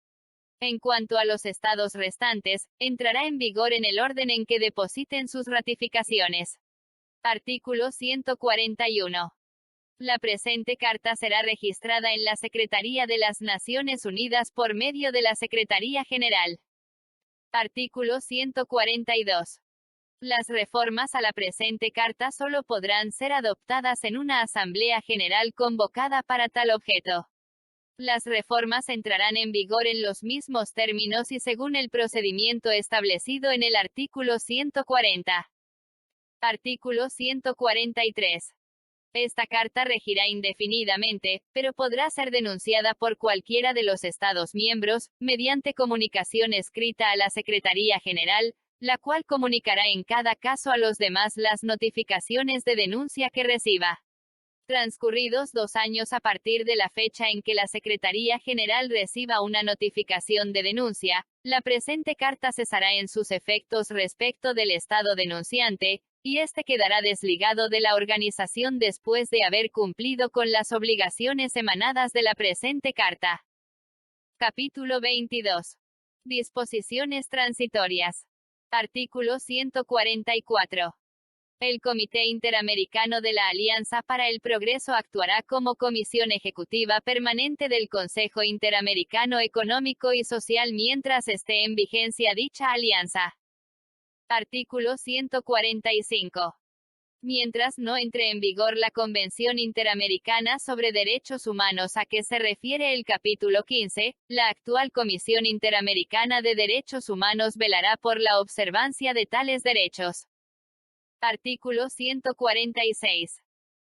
En cuanto a los estados restantes, entrará en vigor en el orden en que depositen sus ratificaciones. Artículo 141. La presente carta será registrada en la Secretaría de las Naciones Unidas por medio de la Secretaría General. Artículo 142. Las reformas a la presente carta solo podrán ser adoptadas en una Asamblea General convocada para tal objeto. Las reformas entrarán en vigor en los mismos términos y según el procedimiento establecido en el artículo 140. Artículo 143. Esta carta regirá indefinidamente, pero podrá ser denunciada por cualquiera de los Estados miembros, mediante comunicación escrita a la Secretaría General, la cual comunicará en cada caso a los demás las notificaciones de denuncia que reciba. Transcurridos 2 años a partir de la fecha en que la Secretaría General reciba una notificación de denuncia, la presente carta cesará en sus efectos respecto del Estado denunciante, y éste quedará desligado de la organización después de haber cumplido con las obligaciones emanadas de la presente carta. Capítulo 22. Disposiciones transitorias. Artículo 144. El Comité Interamericano de la Alianza para el Progreso actuará como comisión ejecutiva permanente del Consejo Interamericano Económico y Social mientras esté en vigencia dicha alianza. Artículo 145. Mientras no entre en vigor la Convención Interamericana sobre Derechos Humanos a que se refiere el capítulo 15, la actual Comisión Interamericana de Derechos Humanos velará por la observancia de tales derechos. Artículo 146.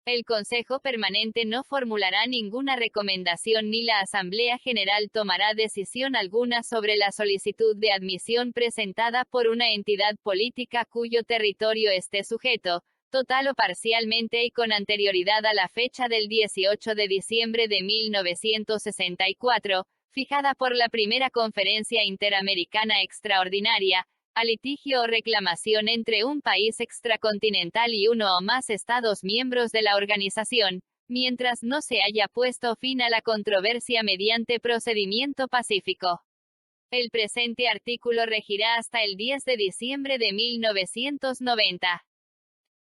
El Consejo Permanente no formulará ninguna recomendación ni la Asamblea General tomará decisión alguna sobre la solicitud de admisión presentada por una entidad política cuyo territorio esté sujeto, total o parcialmente y con anterioridad a la fecha del 18 de diciembre de 1964, fijada por la Primera Conferencia Interamericana Extraordinaria, a litigio o reclamación entre un país extracontinental y uno o más Estados miembros de la organización, mientras no se haya puesto fin a la controversia mediante procedimiento pacífico. El presente artículo regirá hasta el 10 de diciembre de 1990.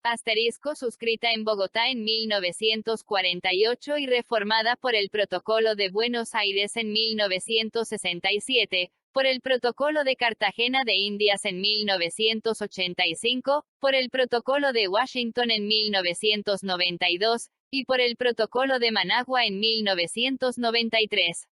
Asterisco suscrita en Bogotá en 1948 y reformada por el Protocolo de Buenos Aires en 1967, por el Protocolo de Cartagena de Indias en 1985, por el Protocolo de Washington en 1992, y por el Protocolo de Managua en 1993.